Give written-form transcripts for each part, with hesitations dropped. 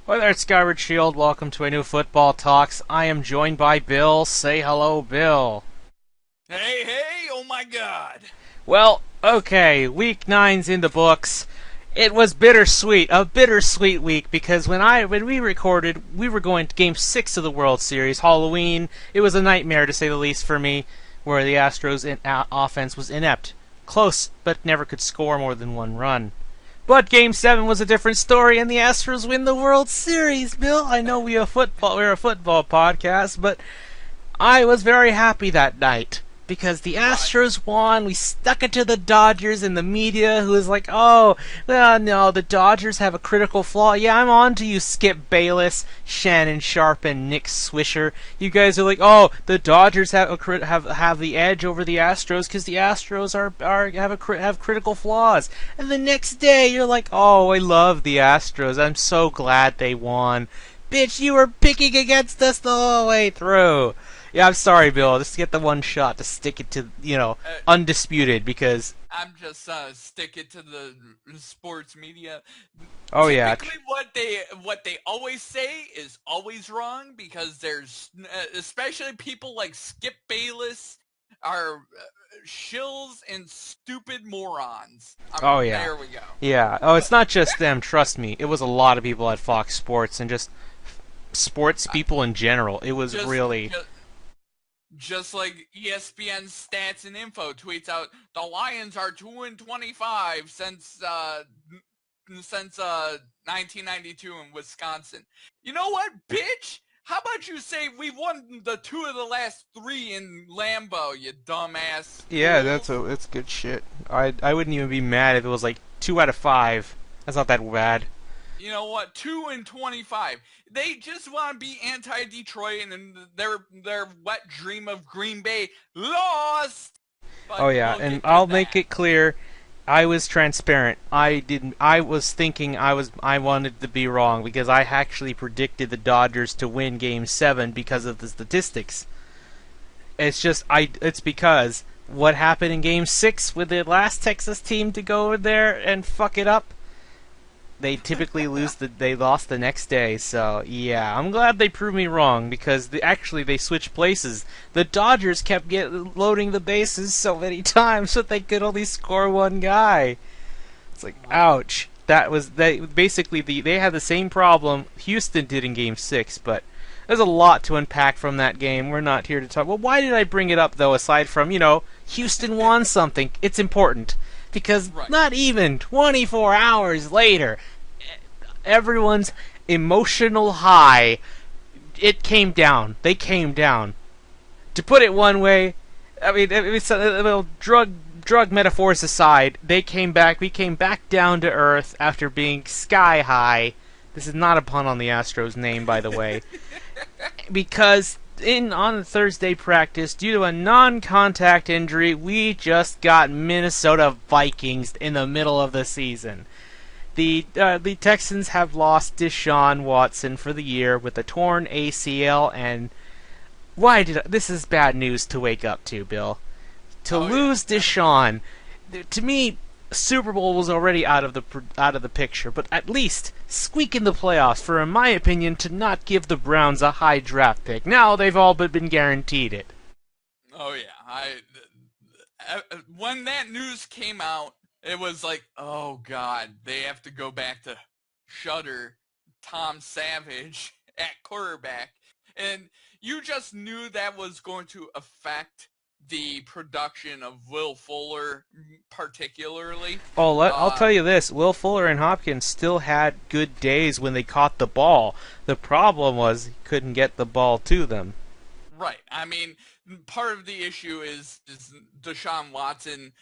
Hi there, it's Skyward Shield. Welcome to a new Football Talks. I am joined by Bill. Say hello, Bill. Hey, hey, oh my god. Well, okay, Week 9's in the books. It was bittersweet, a bittersweet week, because when we recorded, we were going to Game 6 of the World Series, Halloween. It was a nightmare, to say the least, for me, where the Astros' offense was inept. Close, but never could score more than one run. But Game 7 was a different story, and the Astros win the World Series, Bill. I know we're a football podcast, but I was very happy that night because the Right. Astros won. We stuck it to the Dodgers and the media, who was like, "Oh, well, no, the Dodgers have a critical flaw." Yeah, I'm on to you, Skip Bayless, Shannon Sharp, and Nick Swisher. You guys are like, "Oh, the Dodgers have the edge over the Astros because the Astros have critical flaws." And the next day, you're like, "Oh, I love the Astros. I'm so glad they won." Bitch, you were picking against us the whole way through. Yeah, I'm sorry, Bill. Just get the one shot to stick it to, Uh, undisputed because, I'm just stick it to the sports media. oh yeah, Typically, what they always say is always wrong because there's especially people like Skip Bayless are shills and stupid morons. oh yeah, There we go. yeah. Oh, it's not just them. Trust me, it was a lot of people at Fox Sports and just sports Uh, people in general. It was just, really, just Just like ESPN Stats and Info tweets out, the Lions are 2-25 since 1992 in Wisconsin. You know what, bitch? How about you say we won the two of the last three in Lambeau, you dumbass yeah. fools? That's good shit. I wouldn't even be mad if it was like 2 out of 5. That's not that bad. You know what? 2-25. They just want to be anti-Detroit, and then their wet dream of Green Bay lost. Oh But yeah, we'll and get to I'll make that. it clear. I was transparent. I didn't. I was thinking I wanted to be wrong because I actually predicted the Dodgers to win Game 7 because of the statistics. It's just I. It's because what happened in Game 6 with the last Texas team to go over there and fuck it up. They typically they lost the next day. So yeah, I'm glad they proved me wrong because actually they switched places. The Dodgers kept loading the bases so many times that they could only score one guy. It's like, ouch. That was basically they had the same problem Houston did in Game 6, but there's a lot to unpack from that game. We're not here to talk. Well, why did I bring it up though? Aside from Houston won something. It's important because Right. not even 24 hours later, everyone's emotional high, it came down. They came down. To put it one way, I mean, drug metaphors aside, they came back. We came back down to earth after being sky high. This is not a pun on the Astros' name, by the way, because on Thursday practice, due to a non-contact injury, we just got Minnesota Vikings in the middle of the season. The Texans have lost Deshaun Watson for the year with a torn ACL, and this is bad news to wake up to, Bill. To Oh yeah. lose Deshaun, to me, Super Bowl was already out of the picture, but at least squeak in the playoffs for, in my opinion, to not give the Browns a high draft pick. Now they've all but been guaranteed it. Oh yeah. When that news came out, it was like, oh god, they have to go back to Shutter, Tom Savage at quarterback, and you just knew that was going to affect the production of Will Fuller, particularly. Oh, I'll Uh, tell you this: Will Fuller and Hopkins still had good days when they caught the ball. The problem was he couldn't get the ball to them. right. I mean, part of the issue is Deshaun Watson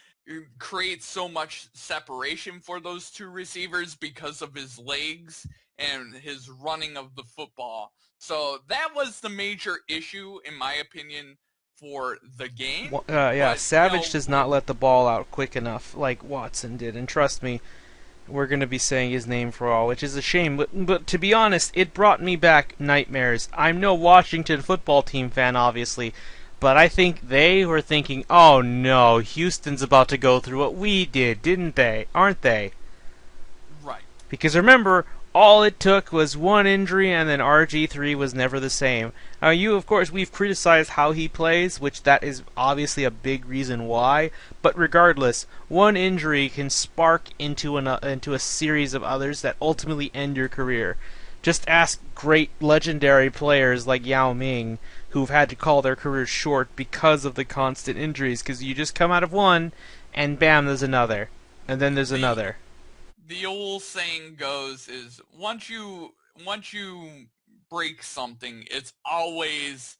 creates so much separation for those two receivers because of his legs and his running of the football. So that was the major issue, in my opinion, for the game. Yeah, But Savage does not let the ball out quick enough like Watson did, and trust me, we're going to be saying his name for all, which is a shame. But to be honest, it brought me back nightmares. I'm no Washington football team fan, obviously, but I think they were thinking, oh no, Houston's about to go through what we did, didn't they? Aren't they? right, Because remember, All it took was one injury, and then RG3 was never the same. Of course, we've criticized how he plays, which that is obviously a big reason why. But regardless, one injury can spark into a series of others that ultimately end your career. Just ask great legendary players like Yao Ming, who've had to call their careers short because of the constant injuries. Because you just come out of one, and bam, there's another, and then there's another. The old saying goes is once you break something, it's always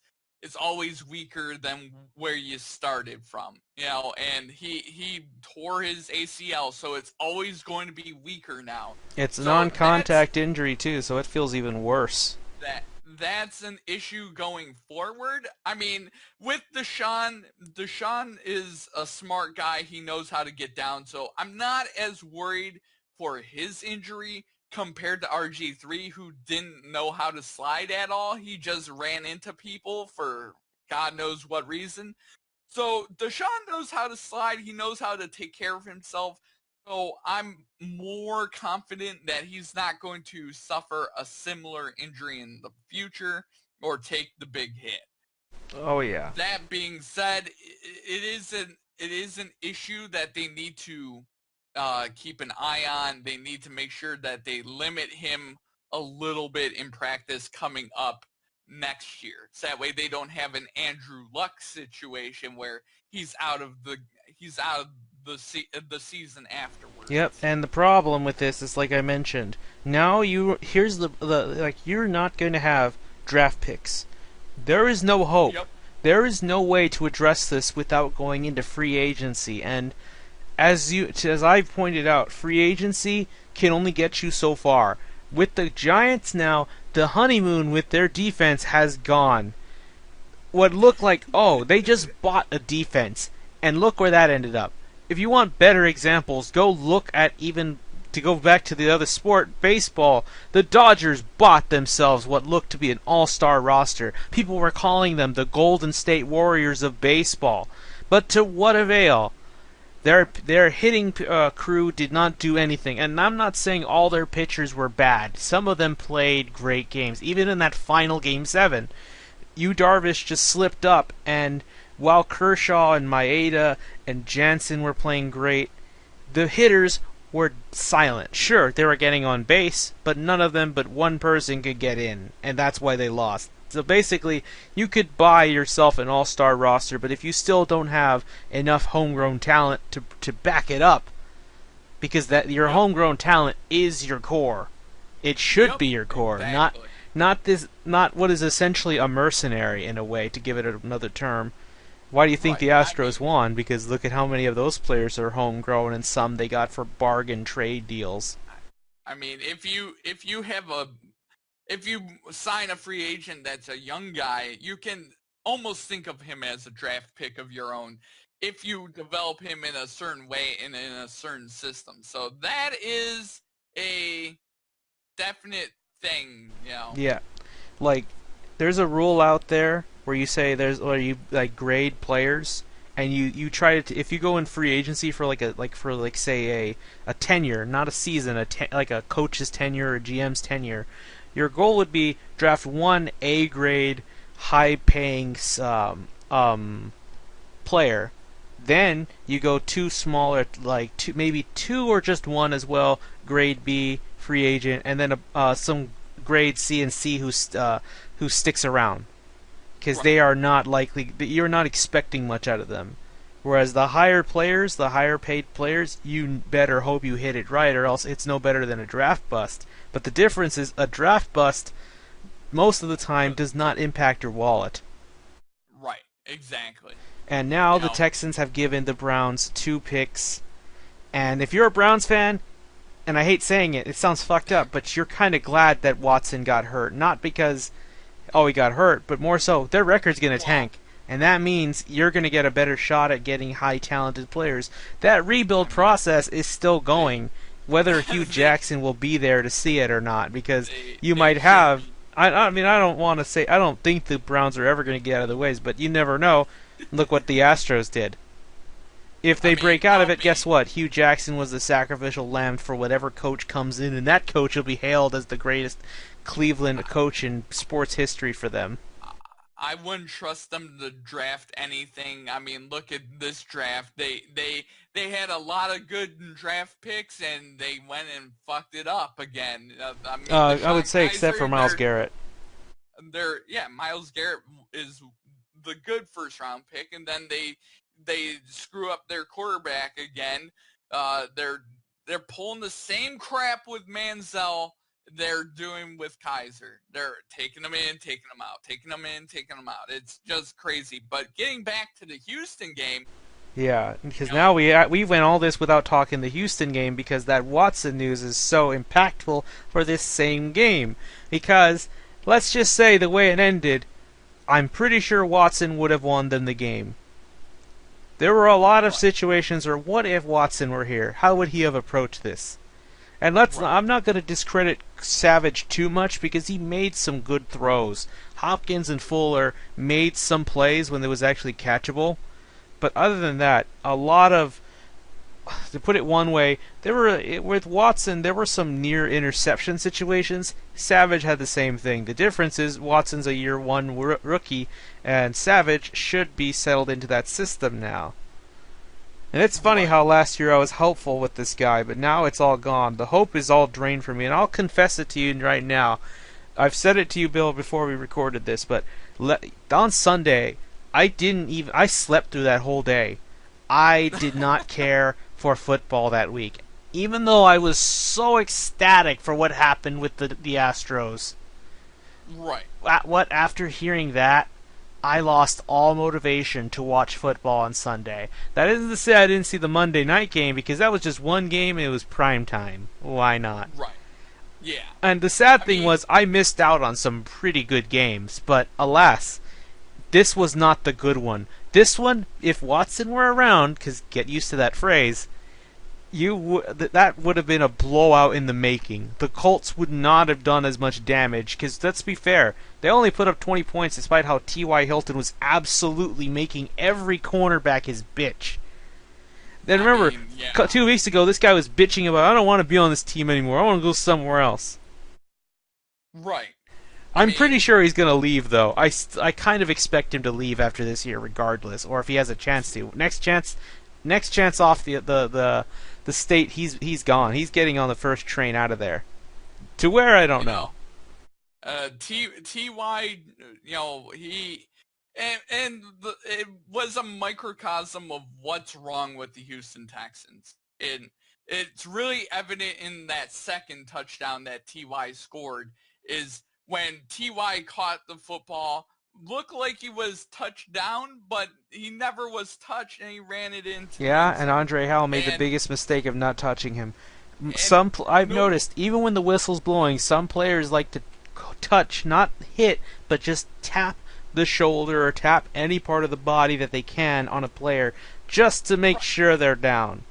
weaker than where you started from. And he tore his ACL, so it's always going to be weaker now. It's a So non-contact injury too, so it feels even worse. that's an issue going forward. I mean, with Deshaun is a smart guy. He knows how to get down, so I'm not as worried for his injury compared to RG3, who didn't know how to slide at all. He just ran into people for God knows what reason. So Deshaun knows how to slide. He knows how to take care of himself. So I'm more confident that he's not going to suffer a similar injury in the future or take the big hit. Oh yeah. That being said, it is an issue that they need to keep an eye on. They need to make sure that they limit him a little bit in practice coming up next year. So that way they don't have an Andrew Luck situation where he's out of the season afterwards. Yep, and the problem with this is, like I mentioned, now here's the like, you're not going to have draft picks. There is no hope. Yep. There is no way to address this without going into free agency. And as I've pointed out, free agency can only get you so far. With the Giants now, the honeymoon with their defense has gone. What looked like, oh, they just bought a defense, and look where that ended up. If you want better examples, go look at, even to go back to the other sport, baseball. The Dodgers bought themselves what looked to be an all-star roster. People were calling them the Golden State Warriors of baseball. But to what avail? Their hitting crew did not do anything, and I'm not saying all their pitchers were bad. Some of them played great games, even in that final Game 7. Yu Darvish just slipped up, and while Kershaw and Maeda and Jansen were playing great, the hitters were silent. Sure, they were getting on base, but none of them but one person could get in, and that's why they lost. So basically, you could buy yourself an all-star roster, but if you still don't have enough homegrown talent to back it up, because that your homegrown talent is your core. It should be your core, exactly. not what is essentially a mercenary in a way, to give it another term. Why do you think the Astros won? Because look at how many of those players are homegrown, and some they got for bargain trade deals. I mean, if you sign a free agent that's a young guy, you can almost think of him as a draft pick of your own if you develop him in a certain way and in a certain system. So that is a definite thing, Yeah, like there's a rule out there where you say where you like grade players, and you try to, if you go in free agency for say a tenure, not a season, like a coach's tenure or a GM's tenure, your goal would be draft one A grade, high paying player. Then you go two smaller, like maybe two or just one as well, grade B free agent, and then some grade C and C who sticks around, because they are not likely. You're not expecting much out of them. Whereas the higher players, the higher paid players, you better hope you hit it right, or else it's no better than a draft bust. But the difference is a draft bust most of the time does not impact your wallet. Right, exactly. And now the Texans have given the Browns 2 picks. And if you're a Browns fan, and I hate saying it, it sounds fucked up, but you're kind of glad that Watson got hurt. Not because, he got hurt, but more so, their record's going to tank. And that means you're going to get a better shot at getting high talented players. That rebuild process is still going, whether Hugh Jackson will be there to see it or not, because you might have... I mean, I don't want to say... I don't think the Browns are ever going to get out of the ways, but you never know. Look what the Astros did. If I they mean, break out of it, guess what? Hugh Jackson was the sacrificial lamb for whatever coach comes in, and that coach will be hailed as the greatest Cleveland coach in sports history for them. I wouldn't trust them to draft anything. I mean, look at this draft. They had a lot of good draft picks, and they went and fucked it up again. I mean, I would Deshaun say except for Kaiser, Miles Garrett. Miles Garrett is the good first round pick, and then they screw up their quarterback again. They're pulling the same crap with Manziel they're doing with Kaiser. They're taking them in, taking them out, taking them in, taking them out. It's just crazy. But getting back to the Houston game. Yeah, because now we went all this without talking the Houston game because that Watson news is so impactful for this same game. Because let's just say the way it ended, I'm pretty sure Watson would have won them the game. There were a lot of situations where what if Watson were here? How would he have approached this? And I'm not going to discredit Savage too much because he made some good throws. Hopkins and Fuller made some plays when it was actually catchable. But other than that, a lot of, to put it one way, with Watson, there were some near interception situations. Savage had the same thing. The difference is Watson's a year one rookie, and Savage should be settled into that system now. And it's funny how last year I was hopeful with this guy, but now it's all gone. The hope is all drained from me, and I'll confess it to you right now. I've said it to you, Bill, before we recorded this, but on Sunday, I slept through that whole day. I did not care for football that week, even though I was so ecstatic for what happened with the Astros. Right. After hearing that, I lost all motivation to watch football on Sunday. That isn't to say I didn't see the Monday night game, because that was just one game and it was prime time. Why not? Right. Yeah. And the sad thing was I missed out on some pretty good games, but alas, this was not the good one. This one, if Watson were around, because get used to that phrase, that would have been a blowout in the making. The Colts would not have done as much damage, because let's be fair, they only put up 20 points despite how T.Y. Hilton was absolutely making every cornerback his bitch. Then remember, 2 weeks ago, this guy was bitching about, I don't want to be on this team anymore, I want to go somewhere else. Right. I'm pretty sure he's going to leave, though. I kind of expect him to leave after this year, regardless, or if he has a chance to. Next chance off the state, he's gone. He's getting on the first train out of there. To where, I don't know. T.Y., it was a microcosm of what's wrong with the Houston Texans. It's really evident in that second touchdown that T.Y. scored is when T.Y. caught the football, looked like he was touched down, but he never was touched, and he ran it into. Yeah, and Andre Howell made the biggest mistake of not touching him. I've noticed, even when the whistle's blowing, some players like to touch, not hit, but just tap the shoulder or tap any part of the body that they can on a player, just to make sure they're down.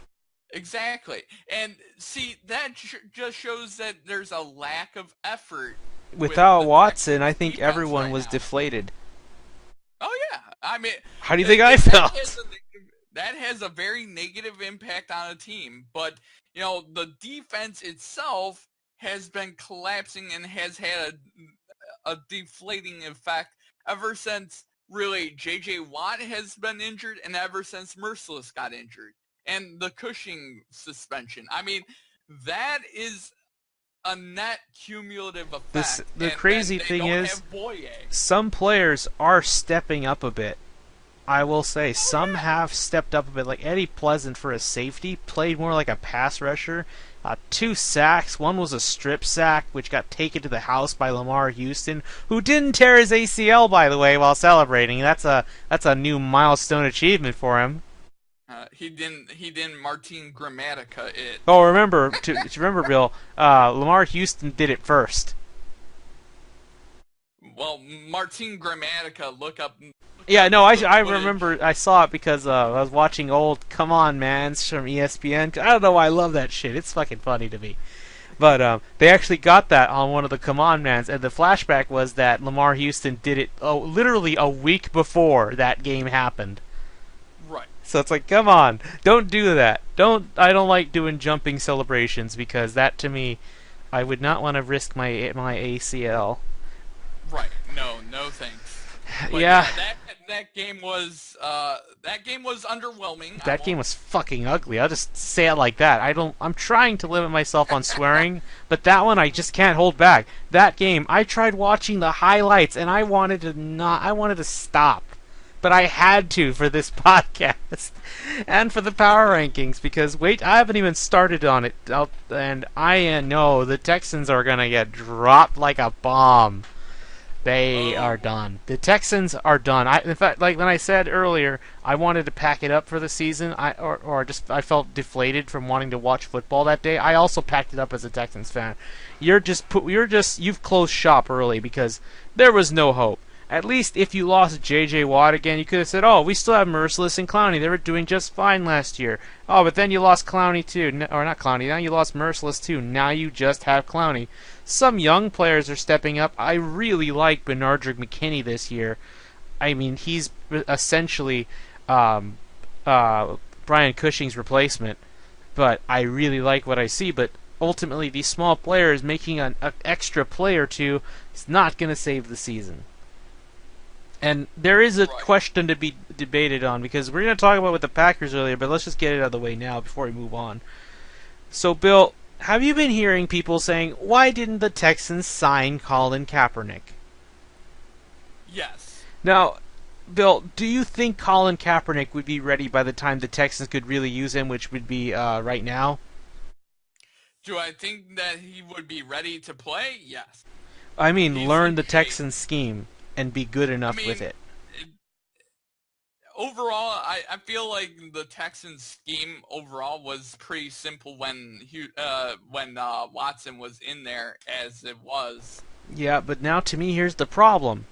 Exactly. And see, that just shows that there's a lack of effort. Without Watson, I think everyone was deflated. Oh, yeah. I mean, how do you think I felt? That has a very negative impact on a team. But, the defense itself has been collapsing and has had a deflating effect ever since, really, J.J. Watt has been injured and ever since Merciless got injured. And the Cushing suspension. I mean, that is a net cumulative effect. The crazy thing is, some players are stepping up a bit. I will say, some have stepped up a bit. Like Eddie Pleasant for a safety, played more like a pass rusher. 2 sacks. One was a strip sack, which got taken to the house by Lamar Houston, who didn't tear his ACL, by the way, while celebrating. That's a new milestone achievement for him. He didn't Martin Gramatica it. Oh, remember, Bill, Lamar Houston did it first. Well, Martin Gramatica, look up. Yeah, no, I remember, I saw it because I was watching old Come On Mans from ESPN. I don't know why I love that shit. It's fucking funny to me. But they actually got that on one of the Come On Mans, and the flashback was that Lamar Houston did it literally a week before that game happened. Right. So it's like, come on, don't do that. I don't like doing jumping celebrations because that to me, I would not want to risk my ACL. Right. No, no thanks. But Yeah, yeah, that game was underwhelming. I that game won't. was fucking ugly. I'll just say it like that. I'm trying to limit myself on swearing, but that one I just can't hold back. That game, I tried watching the highlights and I wanted to stop. But I had to for this podcast and for the power rankings because wait, I haven't even started on it. And I know the Texans are going to get dropped like a bomb. They are Oh, done. The Texans are done. In fact, like when I said earlier, I wanted to pack it up for the season. Or just I felt deflated from wanting to watch football that day. I also packed it up as a Texans fan. You've closed shop early because there was no hope. At least if you lost J.J. Watt again, you could have said, "Oh, we still have Merciless and Clowney. They were doing just fine last year." Oh, but then you lost Clowney too, or not Clowney. Now you lost Merciless too. Now you just have Clowney. Some young players are stepping up. I really like Bernardrick McKinney this year. I mean, he's essentially um, Brian Cushing's replacement, but I really like what I see. But ultimately, these small players making an extra play or two is not going to save the season. And there is a right. question to be debated on because we're going to talk about with the Packers earlier, but let's just get it out of the way now before we move on. So, Bill, have you been hearing people saying, why didn't the Texans sign Colin Kaepernick? Yes. Now, Bill, do you think Colin Kaepernick would be ready by the time the Texans could really use him, which would be right now? Do I think that he would be ready to play? Yes. I mean, He's. learn the He, Texans scheme and be good I enough with mean, it. overall, I feel like the Texans scheme overall was pretty simple when Watson was in there as it was. Yeah, but now to me, here's the problem.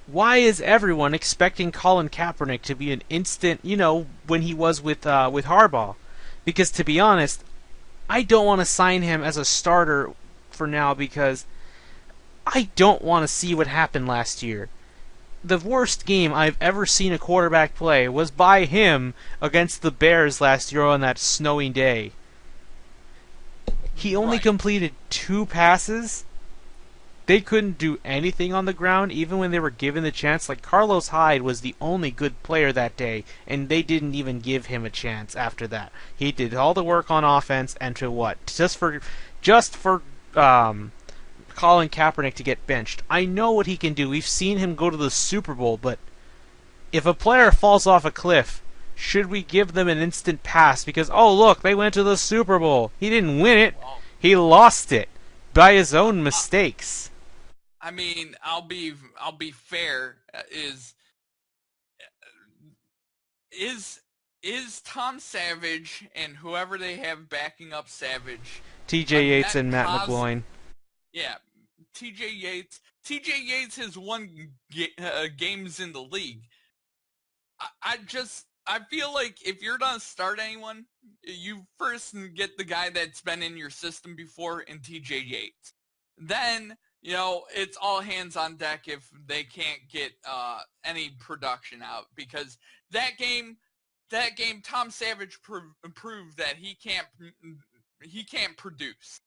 Why is everyone expecting Colin Kaepernick to be an instant, when he was with Harbaugh? Because to be honest, I don't want to sign him as a starter for now because I don't want to see what happened last year. The worst game I've ever seen a quarterback play was by him against the Bears last year on that snowy day. He only Right. completed 2 passes. They couldn't do anything on the ground, even when they were given the chance. Like Carlos Hyde was the only good player that day, and they didn't even give him a chance after that. He did all the work on offense, and to what? Just for Colin Kaepernick to get benched. I know what he can do. We've seen him go to the Super Bowl, but if a player falls off a cliff, should we give them an instant pass because oh look, they went to the Super Bowl. He didn't win it. Well, He lost it by his uh, own uh, mistakes. I mean, I'll be fair. Is is Tom Savage and whoever they have backing up Savage a TJ Yates net and Matt positive? McGloin. Yeah, TJ Yates. TJ Yates has won games in the league. I feel like if you're gonna start anyone, you first get the guy that's been in your system before in TJ Yates. Then it's all hands on deck if they can't get any production out because that game Tom Savage proved that he can't produce.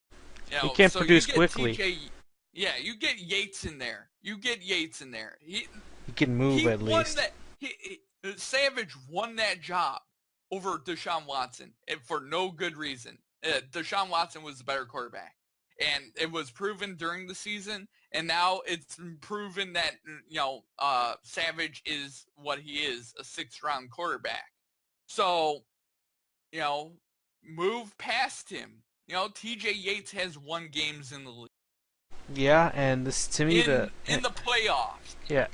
He can't So you produce get quickly. TJ. Yeah, you get Yates in there. You get Yates in there. He can move He at won least. that. Savage won that job over Deshaun Watson and for no good reason. Deshaun Watson was the better quarterback, and it was proven during the season. And now it's proven that Savage is what he is, a 6th-round quarterback. So you know, move past him. T.J. Yates has won games in the league Yeah, and this to me in the playoffs. yeah,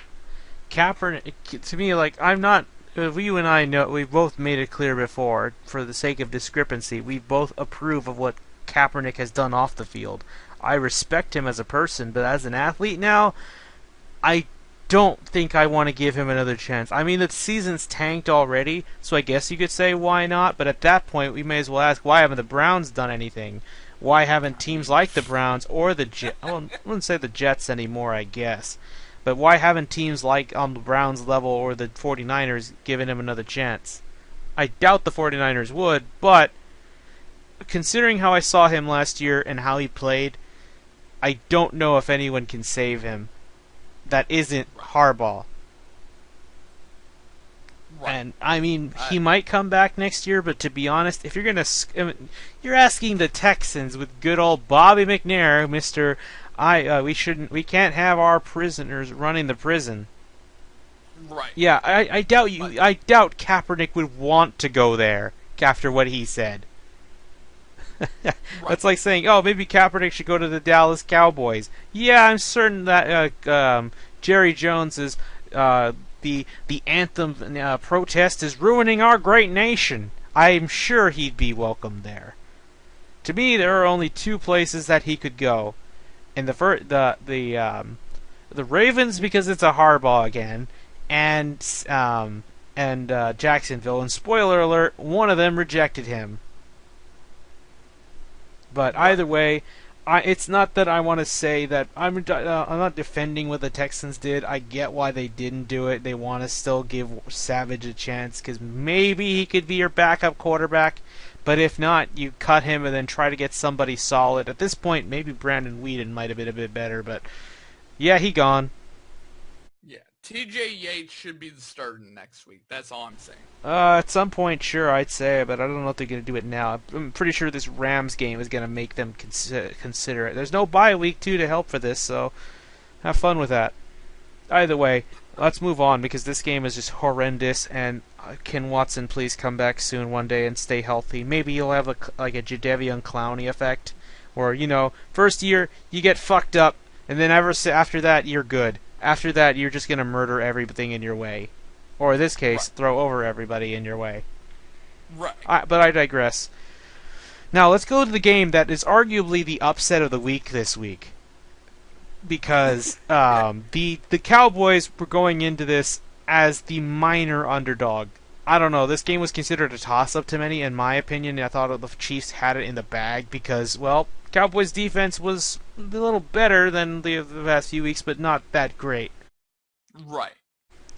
Kaepernick to me like I'm not. You and I know we've both made it clear before. For the sake of discrepancy, we both approve of what Kaepernick has done off the field. I respect him as a person, but as an athlete now, I don't think I want to give him another chance. I mean, the season's tanked already, so I guess you could say why not. But at that point, we may as well ask why haven't the Browns done anything? Why haven't I teams mean, like the Browns or the Jets? I wouldn't say the Jets anymore, I guess. But why haven't teams like on the Browns level or the 49ers given him another chance? I doubt the 49ers would, but considering how I saw him last year and how he played, I don't know if anyone can save him that isn't Right. Harbaugh. Right. And I mean, I, he might come back next year, but to be honest, if you're gonna, you're asking the Texans with good old Bobby McNair, Mister, we can't have our prisoners running the prison. right. Yeah, I doubt But I doubt Kaepernick would want to go there after what he said. right. That's like saying, oh, maybe Kaepernick should go to the Dallas Cowboys. Yeah, I'm certain that Jerry Jones is the anthem protest is ruining our great nation. I'm sure he'd be welcome there. To me, there are only two places that he could go, and the Ravens because it's a Harbaugh again, and Jacksonville. And spoiler alert, one of them rejected him. But Right. either way, it's not that I want to say that I'm not defending what the Texans did. I get why they didn't do it. They want to still give Savage a chance because maybe he could be your backup quarterback. But if not, you cut him and then try to get somebody solid. At this point, maybe Brandon Whedon might have been a bit better. But yeah, he gone. Yeah. TJ Yates should be the starter next week. That's all I'm saying. At some point, sure, I'd say, but I don't know if they're going to do it now. I'm pretty sure this Rams game is going to make them consider it. There's no bye week, too, to help for this, so have fun with that. Either way, let's move on because this game is just horrendous, and can Watson please come back soon one day and stay healthy? Maybe he'll have like a Jadeveon Clowney effect, where, first year, you get fucked up, and then after that, you're good. After that, you're just going to murder everything in your way. Or in this case, Right. throw over everybody in your way. Right. But I digress. Now let's go to the game that is arguably the upset of the week this week, because the Cowboys were going into this as the minor underdog. I don't know. This game was considered a toss-up to many, in my opinion. I thought the Chiefs had it in the bag because, well, Cowboys' defense was a little better than the past few weeks, but not that great. Right.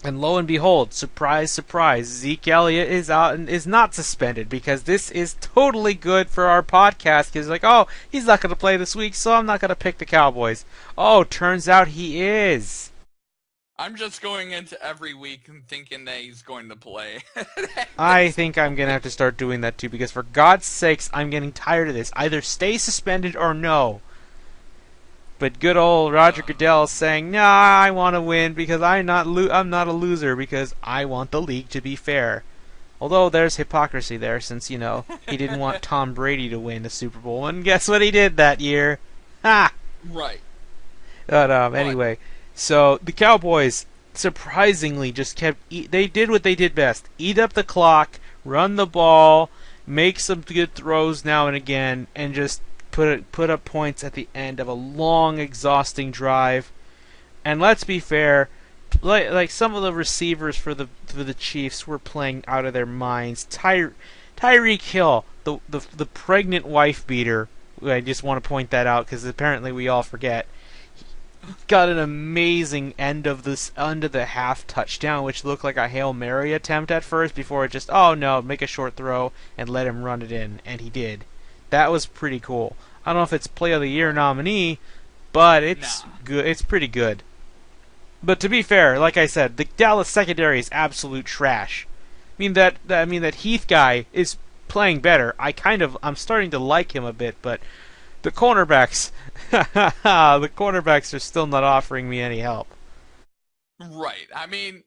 And lo and behold, surprise, surprise, Zeke Elliott is out and is not suspended because this is totally good for our podcast. Because like, oh, he's not going to play this week, so I'm not going to pick the Cowboys. Oh, turns out he is. I'm just going into every week and thinking that he's going to play. I think I'm going to have to start doing that too because for God's sakes, I'm getting tired of this. Either stay suspended or no. But good old Roger Goodell is saying, "Nah, I want to win because I'm not a loser because I want the league to be fair." Although there's hypocrisy there, since he didn't want Tom Brady to win the Super Bowl, and guess what he did that year? Ha! Right. But But anyway, so the Cowboys surprisingly just they did what they did best: eat up the clock, run the ball, make some good throws now and again, and just put up points at the end of a long, exhausting drive. And let's be fair, like some of the receivers for the Chiefs were playing out of their minds. Tyreek Hill, the pregnant wife beater. I just want to point that out because apparently we all forget. Got an amazing end of the half touchdown, which looked like a Hail Mary attempt at first before it just, oh no, make a short throw and let him run it in, and he did. That was pretty cool. I don't know if it's Play of the Year nominee, but it's nah. good. It's pretty good. But to be fair, like I said, the Dallas secondary is absolute trash. I mean that Heath guy is playing better. I'm starting to like him a bit, but the cornerbacks, the cornerbacks are still not offering me any help. Right. I mean,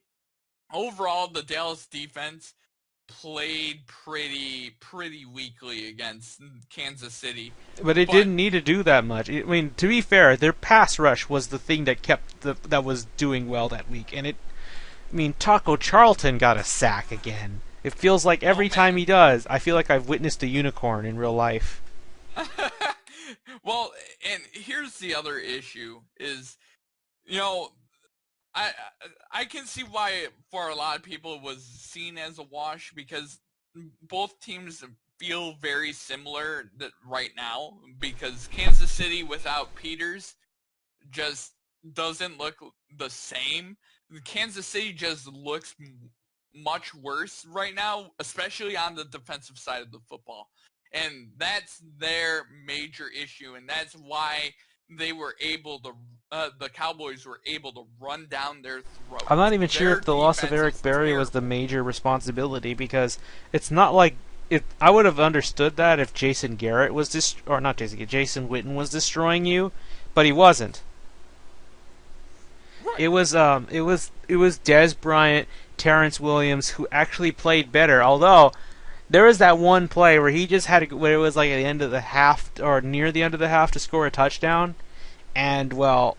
overall, the Dallas defense played pretty weakly against Kansas City. But it But didn't need to do that much. I mean, to be fair, their pass rush was the thing that that was doing well that week. And I mean, Taco Charlton got a sack again. It feels like oh every time man. he does, I feel like I've witnessed a unicorn in real life. Well, and here's the other issue is, you know, I I can see why for a lot of people it was seen as a wash because both teams feel very similar right now because Kansas City without Peters just doesn't look the same. Kansas City just looks much worse right now, especially on the defensive side of the football. And that's their major issue, and that's why they were able to the Cowboys were able to run down their I'm not throats. even sure Their if the loss of defense Eric is Berry was the terrible. major responsibility, because it's not like it. I would have understood that if Jason Garrett was or not Jason Garrett, Jason Witten was destroying you, but he wasn't. Right. It was Dez Bryant, Terrence Williams who actually played better. Although there was that one play where he just had where it was like at the end of the half or near the end of the half to score a touchdown, and well,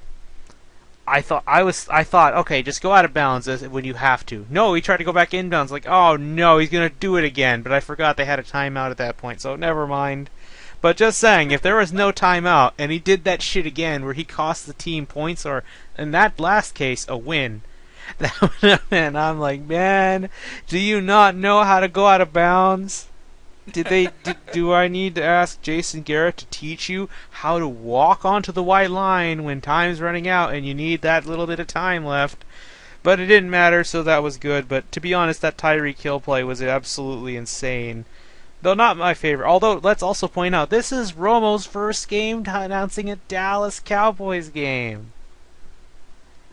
I thought okay, just go out of bounds when you have to. No, he tried to go back in bounds. Like, oh no, he's gonna do it again. But I forgot they had a timeout at that point, so never mind. But just saying, if there was no timeout and he did that shit again, where he cost the team points or in that last case a win, and I'm like, man, do you not know how to go out of bounds? Do I need to ask Jason Garrett to teach you how to walk onto the white line when time's running out and you need that little bit of time left? But it didn't matter, so that was good. But to be honest, that Tyreek Hill play was absolutely insane. Though not my favorite. Although, let's also point out, this is Romo's first game announcing a Dallas Cowboys game.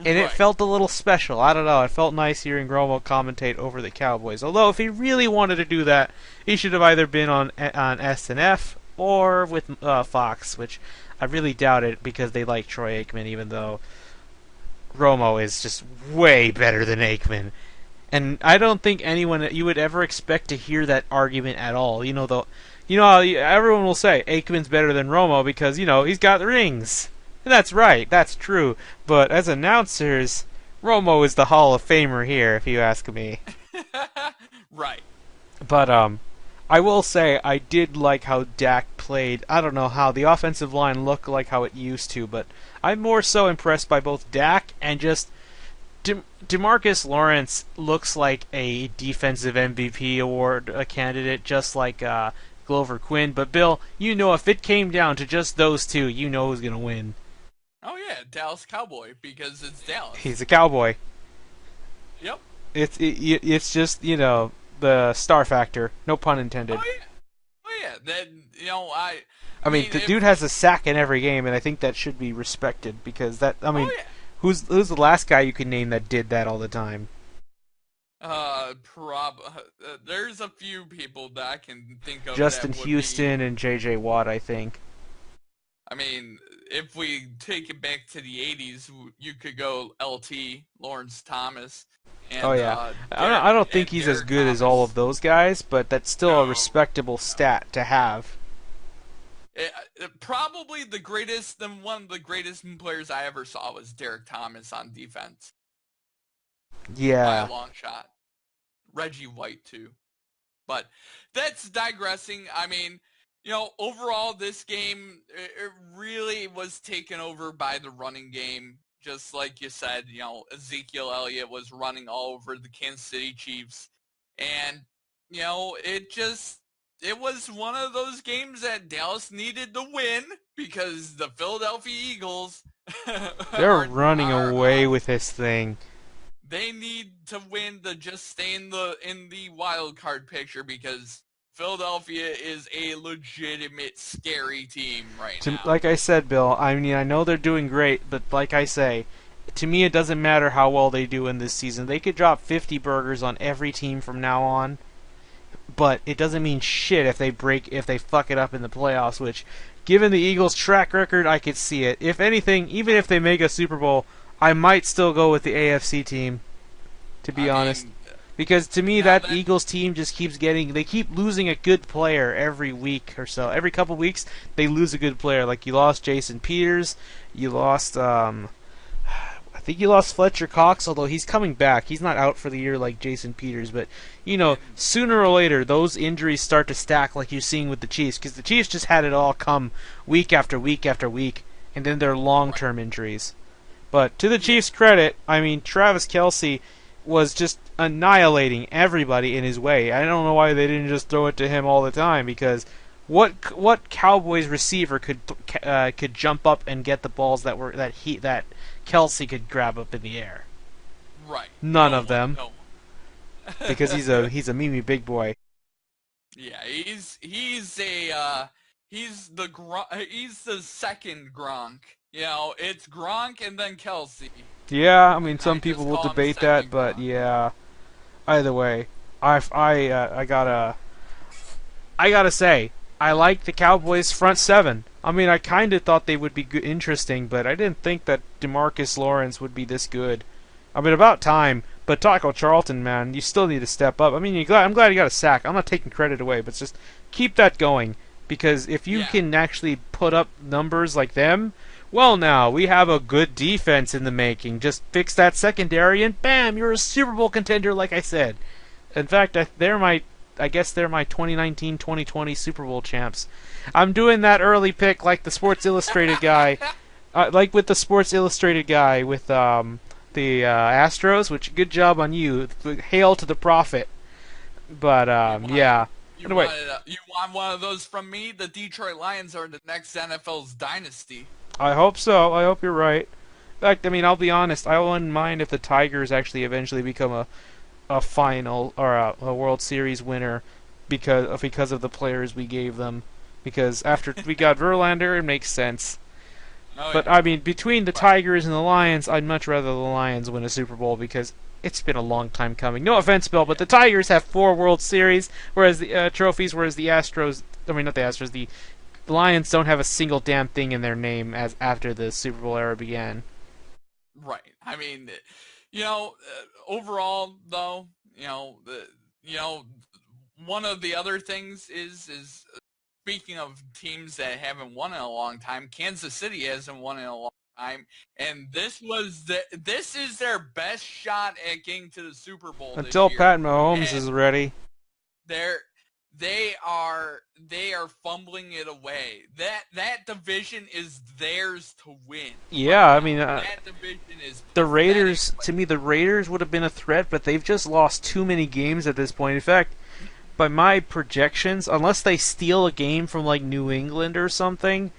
And it Right. felt a little special. I don't know. It felt nice hearing Romo commentate over the Cowboys. Although, if he really wanted to do that, he should have either been on SNF or with Fox, which I really doubt it because they like Troy Aikman, even though Romo is just way better than Aikman. And I don't think anyone that you would ever expect to hear that argument at all. How everyone will say Aikman's better than Romo because he's got rings. And that's right, that's true. But as announcers, Romo is the Hall of Famer here, if you ask me. Right. But I will say I did like how Dak played. I don't know how the offensive line looked like how it used to, but I'm more so impressed by both Dak and just DeMarcus Lawrence looks like a defensive MVP award candidate, just like Glover Quinn. But Bill, if it came down to just those two, who's gonna win. Oh yeah, Dallas Cowboy because it's Dallas. He's a cowboy. Yep. It's just the star factor. No pun intended. Oh yeah. Oh yeah. Then I I mean, mean the if dude has a sack in every game, and I think that should be respected because that. I mean, oh yeah. who's the last guy you could name that did that all the time? There's a few people that I can think of Justin that would be. Houston and J.J. Watt, I think. I mean, if we take it back to the '80s, you could go LT, Lawrence Thomas, Oh and yeah, I don't think he's as Derek good as all Thomas. of those guys, but that's still a No, respectable no. stat to have. Probably one of the greatest players I ever saw was Derek Thomas on defense by a Yeah, long shot. Reggie White too. But that's digressing. I mean, overall, this game it really was taken over by the running game. Just like you said, Ezekiel Elliott was running all over the Kansas City Chiefs, and it was one of those games that Dallas needed to win because the Philadelphia Eagles they're are running are away with this thing. they need to win to just stay in the wild card picture because Philadelphia is a legitimate scary team right now. Like I said, Bill, I mean, I know they're doing great, but like I say, to me it doesn't matter how well they do in this season. They could drop 50 burgers on every team from now on, but it doesn't mean shit if they fuck it up in the playoffs, which given the Eagles' track record, I could see it. If anything, even if they make a Super Bowl, I might still go with the AFC team, to be I honest. mean, Because to me, now that that Eagles team just they keep losing a good player every week or so. Every couple weeks, they lose a good player. Like you lost Jason Peters, you lost, I think you lost Fletcher Cox, although he's coming back. He's not out for the year like Jason Peters, but and sooner or later, those injuries start to stack like you're seeing with the Chiefs, because the Chiefs just had it all come week after week after week, and then they're right, long-term injuries. But to the yeah, Chiefs' credit, I mean, Travis Kelce was just annihilating everybody in his way. I don't know why they didn't just throw it to him all the time, because what Cowboys receiver could jump up and get the balls that Kelce could grab up in the air? right. None No of one, them. no. because he's a Mimi big boy. Yeah, he's the second Gronk. You know, it's Gronk and then Kelsey, Yeah, I mean and I some people just will call him debate that, second but Gronk. yeah. Either way, I gotta say I like the Cowboys front seven. I mean, I kind of thought they would be good, interesting, but I didn't think that Demarcus Lawrence would be this good. I mean, about time. But Taco Charlton, man, you still need to step up. I mean, I'm glad you got a sack. I'm not taking credit away, but just keep that going because if you Yeah, can actually put up numbers like them, well, now we have a good defense in the making. Just fix that secondary, and bam, you're a Super Bowl contender, like I said. In fact, I guess they're my 2019-2020 Super Bowl champs. I'm doing that early pick like the Sports Illustrated guy, like with the Sports Illustrated guy with the Astros. Which good job on you. Hail to the prophet. But you wanted yeah. Anyway, you want one of those from me? The Detroit Lions are the next NFL's dynasty. I hope so. I hope you're right. In fact, I mean, I'll be honest. I wouldn't mind if the Tigers actually eventually become a final or a World Series winner because of the players we gave them. Because after we got Verlander, it makes sense. Oh But yeah, I mean, between the but Tigers and the Lions, I'd much rather the Lions win a Super Bowl because it's been a long time coming. No offense, Bill, but yeah, the Tigers have 4 World Series, whereas the trophies, whereas the Astros, I mean not the Astros, the Lions don't have a single damn thing in their name as after the Super Bowl era began. right. I mean, overall though, you know, one of the other things is speaking of teams that haven't won in a long time, Kansas City hasn't won in a long time, and this is their best shot at getting to the Super Bowl this Until year, Pat Mahomes and is ready. they're they are fumbling it away. That division is theirs to win Yeah, right I now. mean, That division is the pathetic. Raiders, to me, the Raiders would have been a threat, but they've just lost too many games at this point. In fact, by my projections, unless they steal a game from like New England or something,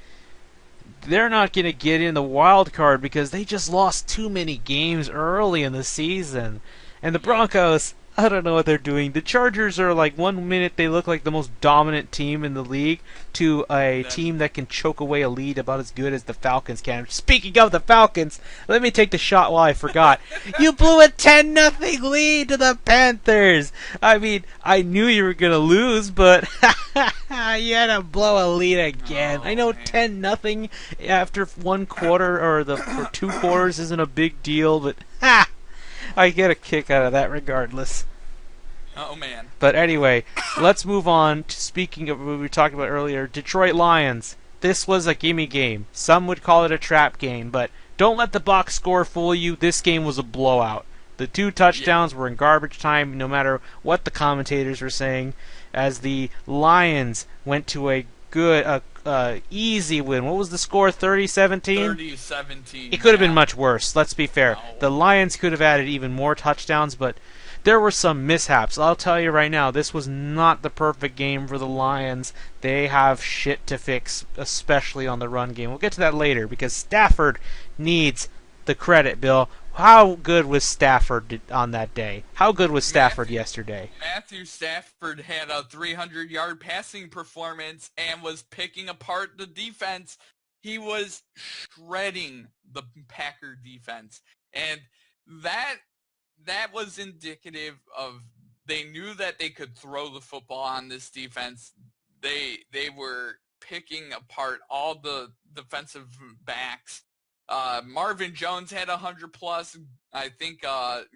they're not going to get in the wild card because they just lost too many games early in the season. And the Yep. Broncos, I don't know what they're doing. The Chargers are like 1 minute they look like the most dominant team in the league to a Then team that can choke away a lead about as good as the Falcons can. Speaking of the Falcons, let me take the shot while I forgot. You blew a 10-0 lead to the Panthers. I mean, I knew you were going to lose, but you had to blow a lead again. I oh know man. 10-0 after 1 quarter or 2 quarters isn't a big deal, but ha! I get a kick out of that regardless. Oh man. But anyway, let's move on to speaking of what we were talking about earlier, Detroit Lions. This was a gimme game. Some would call it a trap game, but don't let the box score fool you. This game was a blowout. The 2 Yeah. touchdowns were in garbage time, no matter what the commentators were saying, as the Lions went to a good, easy win. What was the score? 30-17? 30-17. It could have been Yeah. much worse. Let's be fair. No. The Lions could have added even more touchdowns, but there were some mishaps. I'll tell you right now, this was not the perfect game for the Lions. They have shit to fix, especially on the run game. We'll get to that later because Stafford needs the credit, Bill. How good was Stafford on that day? How good was Stafford Matthew yesterday? Matthew Stafford had a 300-yard passing performance and was picking apart the defense. He was shredding the Packer defense, and that that was indicative of they knew that they could throw the football on this defense. They were picking apart all the defensive backs. Marvin Jones had 100 plus. I think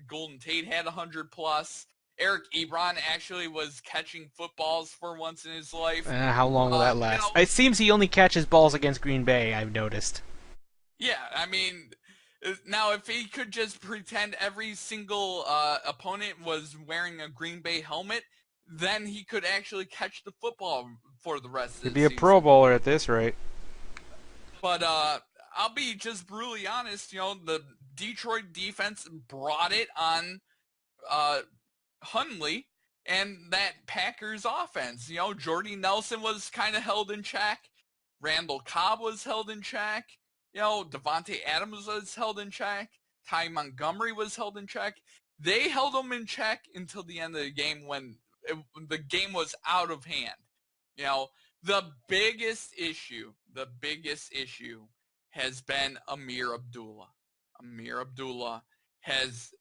Golden Tate had 100 plus. Eric Ebron actually was catching footballs for once in his life. How long will that You last? know, It seems he only catches balls against Green Bay, I've noticed. yeah, I mean, now if he could just pretend every single opponent was wearing a Green Bay helmet, then he could actually catch the football for the rest He'd of the be a Pro season. Bowler at this rate. But I'll be just brutally honest. The Detroit defense brought it on uh, Hundley and that Packers offense. Jordy Nelson was kind of held in check. Randall Cobb was held in check. Devontae Adams was held in check. Ty Montgomery was held in check. They held them in check until the end of the game when the game was out of hand. You know, the biggest issue has been Amir Abdullah. Amir Abdullah has,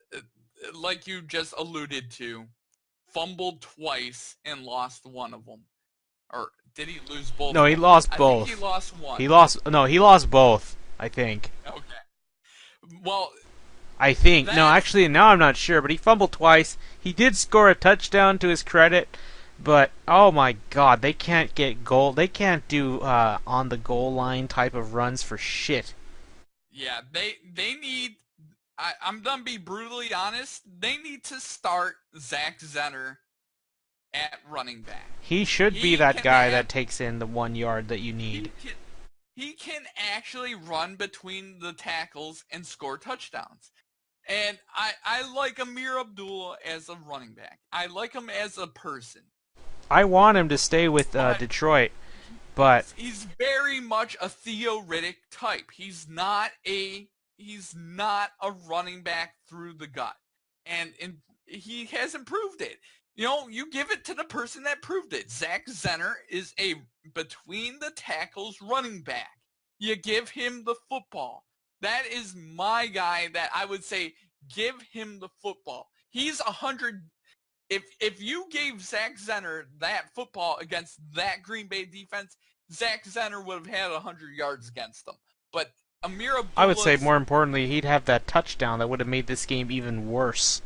like you just alluded to, fumbled twice and lost one of them. Or did he lose both? No, he lost both. I think he lost one. He lost both, I think. Okay. Well, I think. No, actually, now I'm not sure, but he fumbled twice. He did score a touchdown to his credit, but oh my god, they can't get goal. They can't do on the goal line type of runs for shit. Yeah, they need. I'm gonna be brutally honest. They need to start Zach Zenner at running back. He should be that guy that takes in the 1 yard that you need. He can actually run between the tackles and score touchdowns. And I like Amir Abdullah as a running back. I like him as a person. I want him to stay with Detroit, but he's very much a Theo Riddick type. He's not a running back through the gut, and he has improved it. You know, you give it to the person that proved it. Zach Zenner is a between the tackles running back. You give him the football. That is my guy that I would say give him the football. He's 100. If you gave Zach Zenner that football against that Green Bay defense, Zach Zenner would have had 100 yards against them. But Amir Abdullah, I would say more importantly, he'd have that touchdown that would have made this game even worse.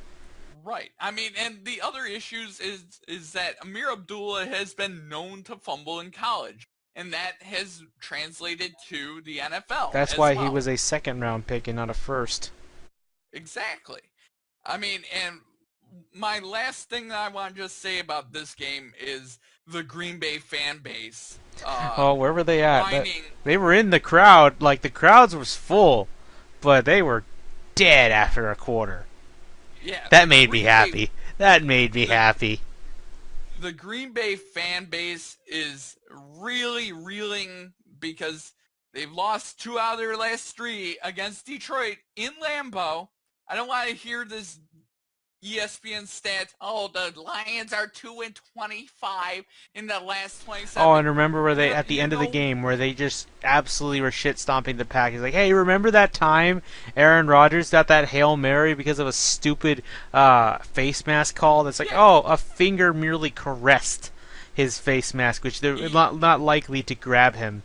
Right. I mean, and the other issues is that Amir Abdullah has been known to fumble in college. And that has translated to the NFL. That's why he was a second-round pick and not a first. Exactly. I mean, and my last thing that I want to just say about this game is the Green Bay fan base. Oh, where were they at? They were in the crowd. Like, the crowd was full, but they were dead after a quarter. Yeah. That made me happy. That made me happy. The Green Bay fan base is really reeling because they've lost 2 out of their last 3 against Detroit in Lambeau. I don't want to hear this ESPN stat. Oh, the Lions are 2-25 in the last 27. Oh, and remember where they at the end of the game where they just absolutely were shit stomping the Packers. Like, hey, remember that time Aaron Rodgers got that Hail Mary because of a stupid face mask call? That's like, oh, a finger merely caressed his face mask, which they're not likely to grab him.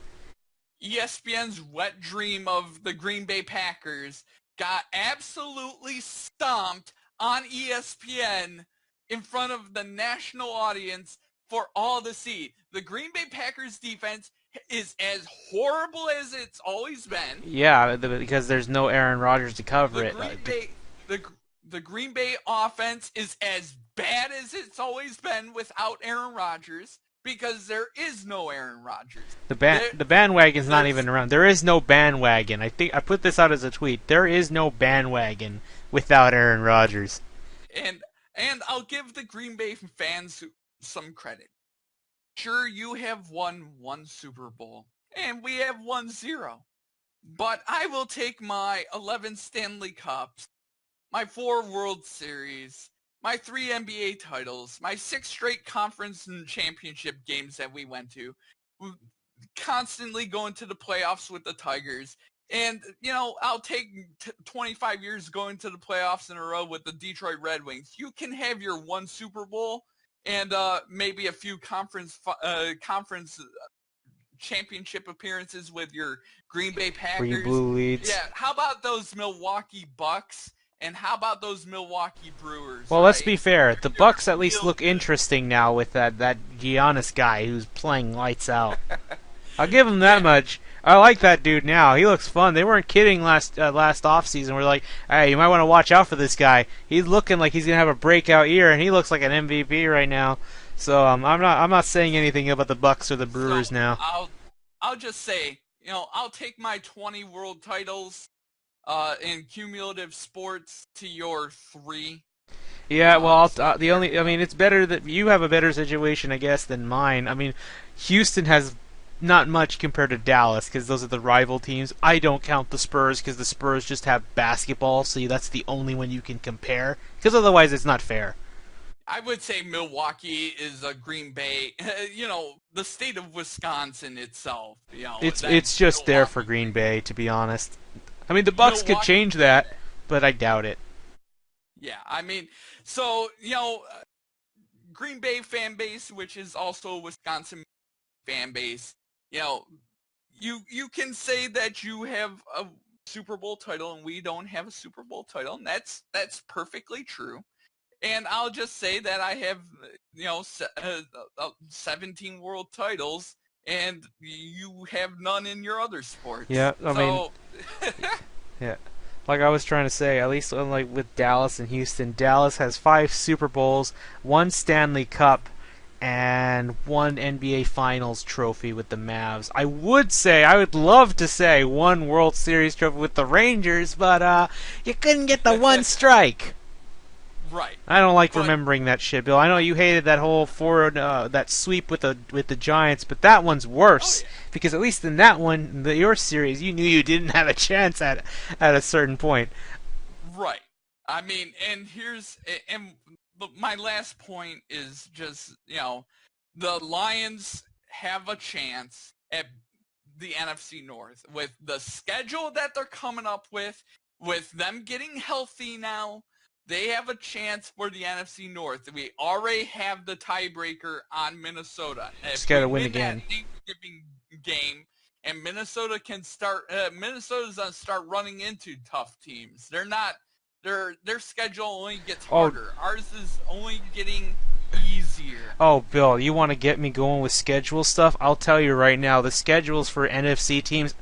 ESPN's wet dream of the Green Bay Packers got absolutely stomped on ESPN in front of the national audience for all to see. The Green Bay Packers defense is as horrible as it's always been. Yeah, because there's no Aaron Rodgers to cover it. The Green Bay offense is as bad as it's always been without Aaron Rodgers because there is no Aaron Rodgers. The bandwagon's not even around. There is no bandwagon. I think I put this out as a tweet. There is no bandwagon without Aaron Rodgers. And I'll give the Green Bay fans some credit. Sure, you have won 1 Super Bowl, and we have won 0. But I will take my 11 Stanley Cups, my 4 World Series, my 3 NBA titles, my 6 straight conference and championship games that we went to, constantly going to the playoffs with the Tigers. And, you know, I'll take 25 years going to the playoffs in a row with the Detroit Red Wings. You can have your 1 Super Bowl and maybe a few conference championship appearances with your Green Bay Packers. Were you Blue Leads? Yeah, how about those Milwaukee Bucks? And how about those Milwaukee Brewers? Well, let's be fair. The Bucks at least look interesting now with that Giannis guy who's playing lights out. I'll give him that much. I like that dude now. He looks fun. They weren't kidding last offseason. We're like, hey, you might want to watch out for this guy. He's looking like he's gonna have a breakout year, and he looks like an MVP right now. So I'm not saying anything about the Bucks or the Brewers now. I'll just say, you know, I'll take my 20 world titles in cumulative sports to your 3. Yeah, well, I mean, it's better that you have a better situation, I guess, than mine. I mean, Houston has not much compared to Dallas because those are the rival teams. I don't count the Spurs because the Spurs just have basketball, so that's the only one you can compare. Because otherwise, it's not fair. I would say Milwaukee is a Green Bay, the state of Wisconsin itself. It's just there for Green Bay, to be honest. I mean, the Bucks could change that, but I doubt it. Yeah, I mean, so Green Bay fan base, which is also a Wisconsin fan base, you can say that you have a Super Bowl title and we don't have a Super Bowl title, and that's perfectly true. And I'll just say that I have, 17 world titles, and you have none in your other sports. Yeah, I mean, yeah. Like I was trying to say, at least like with Dallas and Houston, Dallas has 5 Super Bowls, 1 Stanley Cup, and 1 NBA Finals trophy with the Mavs. I would love to say 1 World Series trophy with the Rangers, but you couldn't get the one strike. Right. I don't like remembering that shit, Bill. I know you hated that whole that sweep with the Giants, but that one's worse because at least in that one, your series, you knew you didn't have a chance at a certain point. Right. I mean, and my last point is just the Lions have a chance at the NFC North with the schedule that they're coming up with them getting healthy now. They have a chance for the NFC North. We already have the tiebreaker on Minnesota. Just gotta win again. That Thanksgiving game, and Minnesota can start. Minnesota's gonna start running into tough teams. They're not. Their schedule only gets harder. Ours is only getting easier. Oh, Bill, you want to get me going with schedule stuff? I'll tell you right now, the schedules for NFC teams.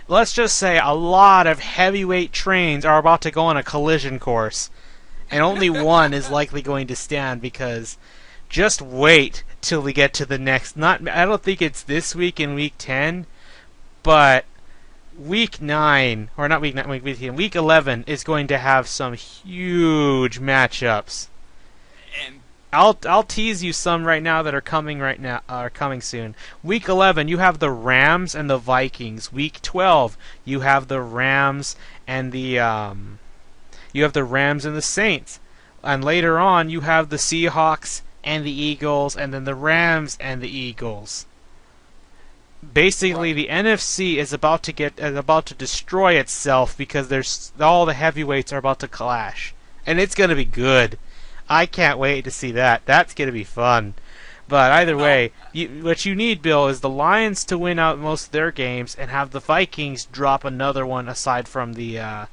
Let's just say a lot of heavyweight trains are about to go on a collision course. And only one is likely going to stand because just wait till we get to the next. I don't think it's this week in week 10, but week 9 or not week 9, week 10, week 11 is going to have some huge matchups. And I'll tease you some right now that are coming soon. Week 11 you have the Rams and the Vikings. Week 12 you have the Rams and the You have the Rams and the Saints. And later on, you have the Seahawks and the Eagles, and then the Rams and the Eagles. Basically, the NFC is about to destroy itself because all the heavyweights are about to clash, and it's going to be good. I can't wait to see that. That's going to be fun. But either way, what you need, Bill, is the Lions to win out most of their games and have the Vikings drop another one aside from aside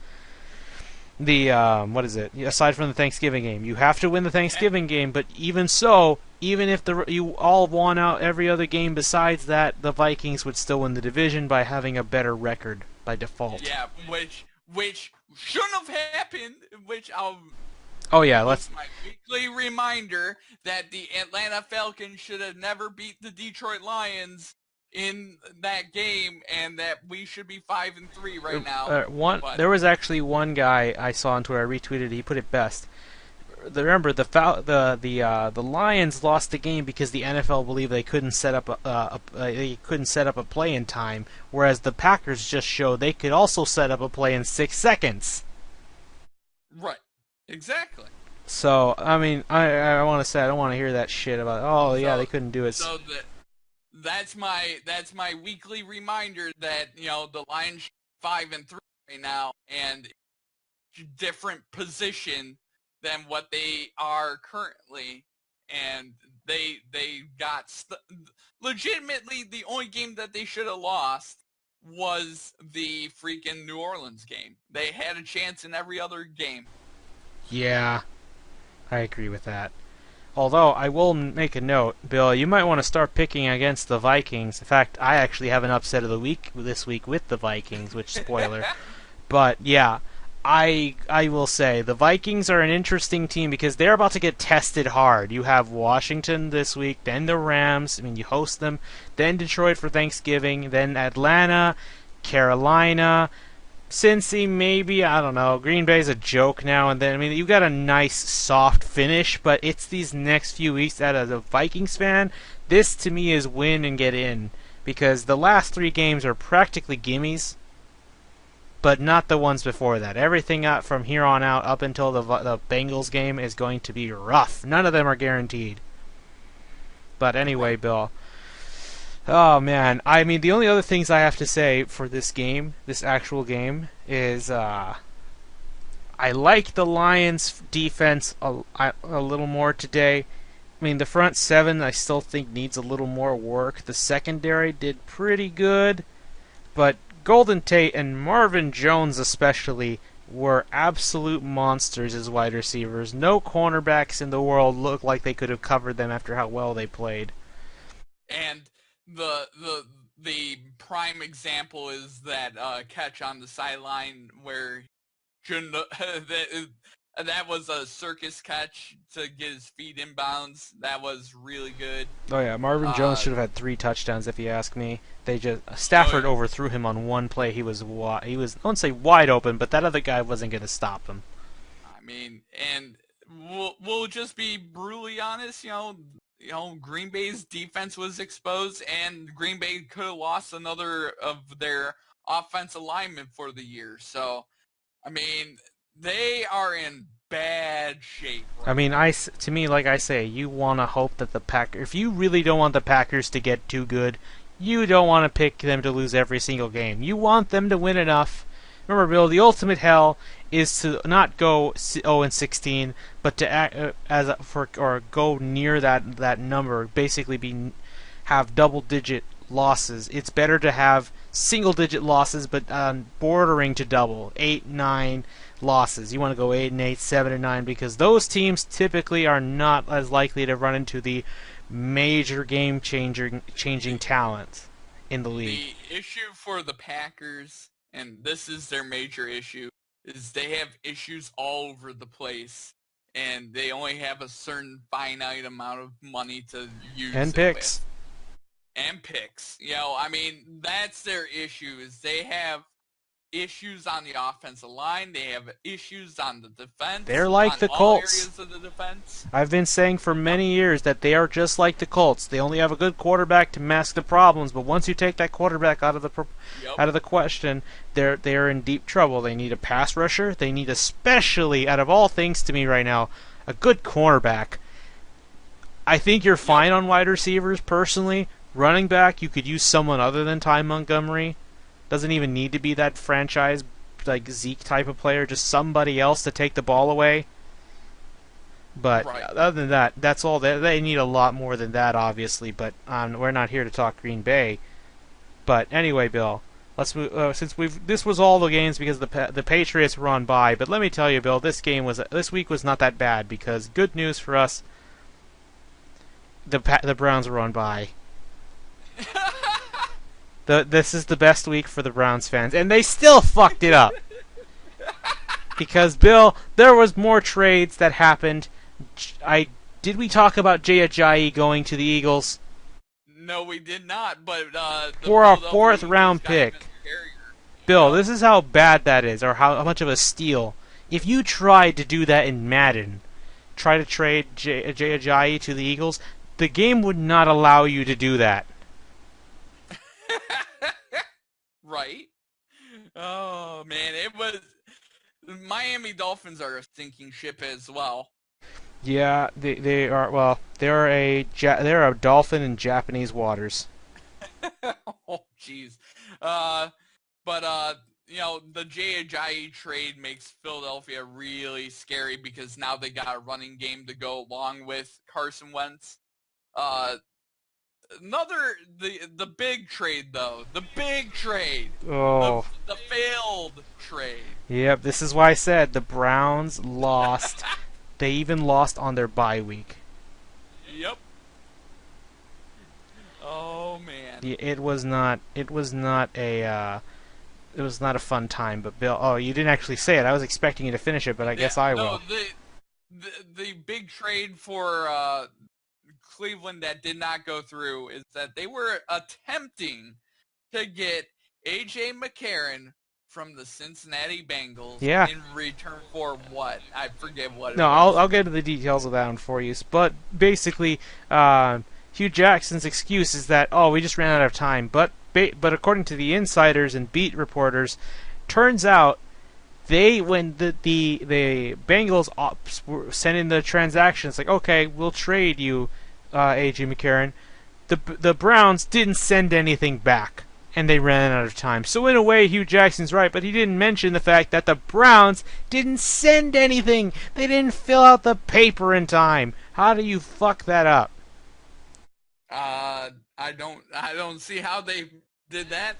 from the Thanksgiving game. You have to win the Thanksgiving game, but even so, even if you all won out every other game besides that, the Vikings would still win the division by having a better record by default. Yeah, which shouldn't have happened, let's my weekly reminder that the Atlanta Falcons should have never beat the Detroit Lions in that game, and that we should be 5-3 right now. There was actually one guy I saw on Twitter. I retweeted. He put it best. Remember, the Lions lost the game because the NFL believed they couldn't set up a play in time, whereas the Packers just showed they could also set up a play in 6 seconds. Right. Exactly. So I mean, I want to say I don't want to hear that shit about they couldn't do it. So that's my weekly reminder that the Lions 5-3 right now, and different position than what they are currently, and they got legitimately the only game that they should have lost was the freaking New Orleans game. They had a chance in every other game. Yeah, I agree with that. Although, I will make a note, Bill, you might want to start picking against the Vikings. In fact, I actually have an upset of the week this week with the Vikings, which, spoiler. But, yeah, I will say, the Vikings are an interesting team because they're about to get tested hard. You have Washington this week, then the Rams, you host them, then Detroit for Thanksgiving, then Atlanta, Carolina, Cincy, maybe, I don't know. Green Bay's a joke now and then. You got a nice, soft finish, but it's these next few weeks that as a Vikings fan, this to me is win and get in. because the last 3 games are practically gimmies, but not the ones before that. Everything out from here on out up until the Bengals game is going to be rough. None of them are guaranteed. But anyway, Right. Bill. Oh man, I mean the only other things I have to say for this game, this actual game, is I like the Lions' defense a little more today. I mean the front seven I still think needs a little more work. The secondary did pretty good, but Golden Tate and Marvin Jones especially were absolute monsters as wide receivers. No cornerbacks in the world looked like they could have covered them after how well they played. And the prime example is that catch on the sideline where shouldn't that was a circus catch to get his feet inbounds. That was really good. Oh yeah, Marvin Jones Uh, should have had 3 touchdowns if you ask me. They just oh Stafford yeah. overthrew him on one play. He was I won't say wide open, but that other guy wasn't going to stop him. I mean, and we'll just be brutally honest. Green Bay's defense was exposed, and Green Bay could have lost another of their offensive linemen for the year. So, I mean, they are in bad shape I right mean, now. to me, like I say, you want to hope that the Packers. If you really don't want the Packers to get too good, you don't want to pick them to lose every single game. You want them to win enough. Remember, Bill, the ultimate hell is to not go 0-16, but to act, or go near that number. Basically, have double-digit losses. It's better to have single-digit losses, but bordering to double, 8, 9 losses. You want to go 8-8, 7-9, because those teams typically are not as likely to run into the major changing talent in the league. The issue for the Packers, and this is their major issue, is they have issues all over the place, and they only have a certain finite amount of money to use And it picks. with. And picks. I mean, that's their issue, is they have issues on the offensive line, they have issues on the defense, They're like on the all Colts. areas of the defense. I've been saying for Yep, many years that they are just like the Colts. They only have a good quarterback to mask the problems, but once you take that quarterback yep, out of the question, they're in deep trouble. They need a pass rusher. They need, especially out of all things to me right now, a good cornerback. I think you're yep. fine on wide receivers personally. Running back, you could use someone other than Ty Montgomery. Doesn't even need to be that franchise like Zeke type of player. Just somebody else to take the ball away. But Right. other than that, that's all. They need a lot more than that, obviously. But we're not here to talk Green Bay. But anyway, Bill, let's move. Since this was all the games because the Patriots were on bye. But let me tell you, Bill, this week was not that bad because good news for us, the Browns were on bye. This is the best week for the Browns fans, and they still fucked it up. Because Bill, there was more trades that happened. Did we talk about Jay Ajayi going to the Eagles No, we did not, but the for our Philadelphia fourth round Eagles got even pick? scarier. Bill, Yep. this is how bad that is, or how much of a steal. If you tried to do that in Madden, try to trade Jay Ajayi to the Eagles, the game would not allow you to do that. Right? Oh man, it was. Miami Dolphins are a sinking ship as well. Yeah, they are. Well, they're a dolphin in Japanese waters. Oh jeez. But the Jay Ajayi trade makes Philadelphia really scary because now they got a running game to go along with Carson Wentz. Uh, the big trade though, the big trade, the Oh, the failed trade. yep. This is why I said the Browns lost. They even lost on their bye week. Yep. Oh man. Yeah, it was not. It was not a. It was not a fun time. But Bill, oh, you didn't actually say it. I was expecting you to finish it, but I Yeah, guess I no, will. the big trade for Cleveland that did not go through is that they were attempting to get AJ McCarron from the Cincinnati Bengals Yeah. in return for what? I forget what it No, was. I'll get into the details of that one for you. But basically, Hugh Jackson's excuse is that, oh, we just ran out of time. But according to the insiders and beat reporters, turns out when the Bengals ops were sent in the transaction, it's like, okay, we'll trade you, A.J. McCarron. The Browns didn't send anything back, and they ran out of time. So in a way, Hugh Jackson's right, but he didn't mention the fact that the Browns didn't send anything. They didn't fill out the paper in time. How do you fuck that up? I don't see how they did that.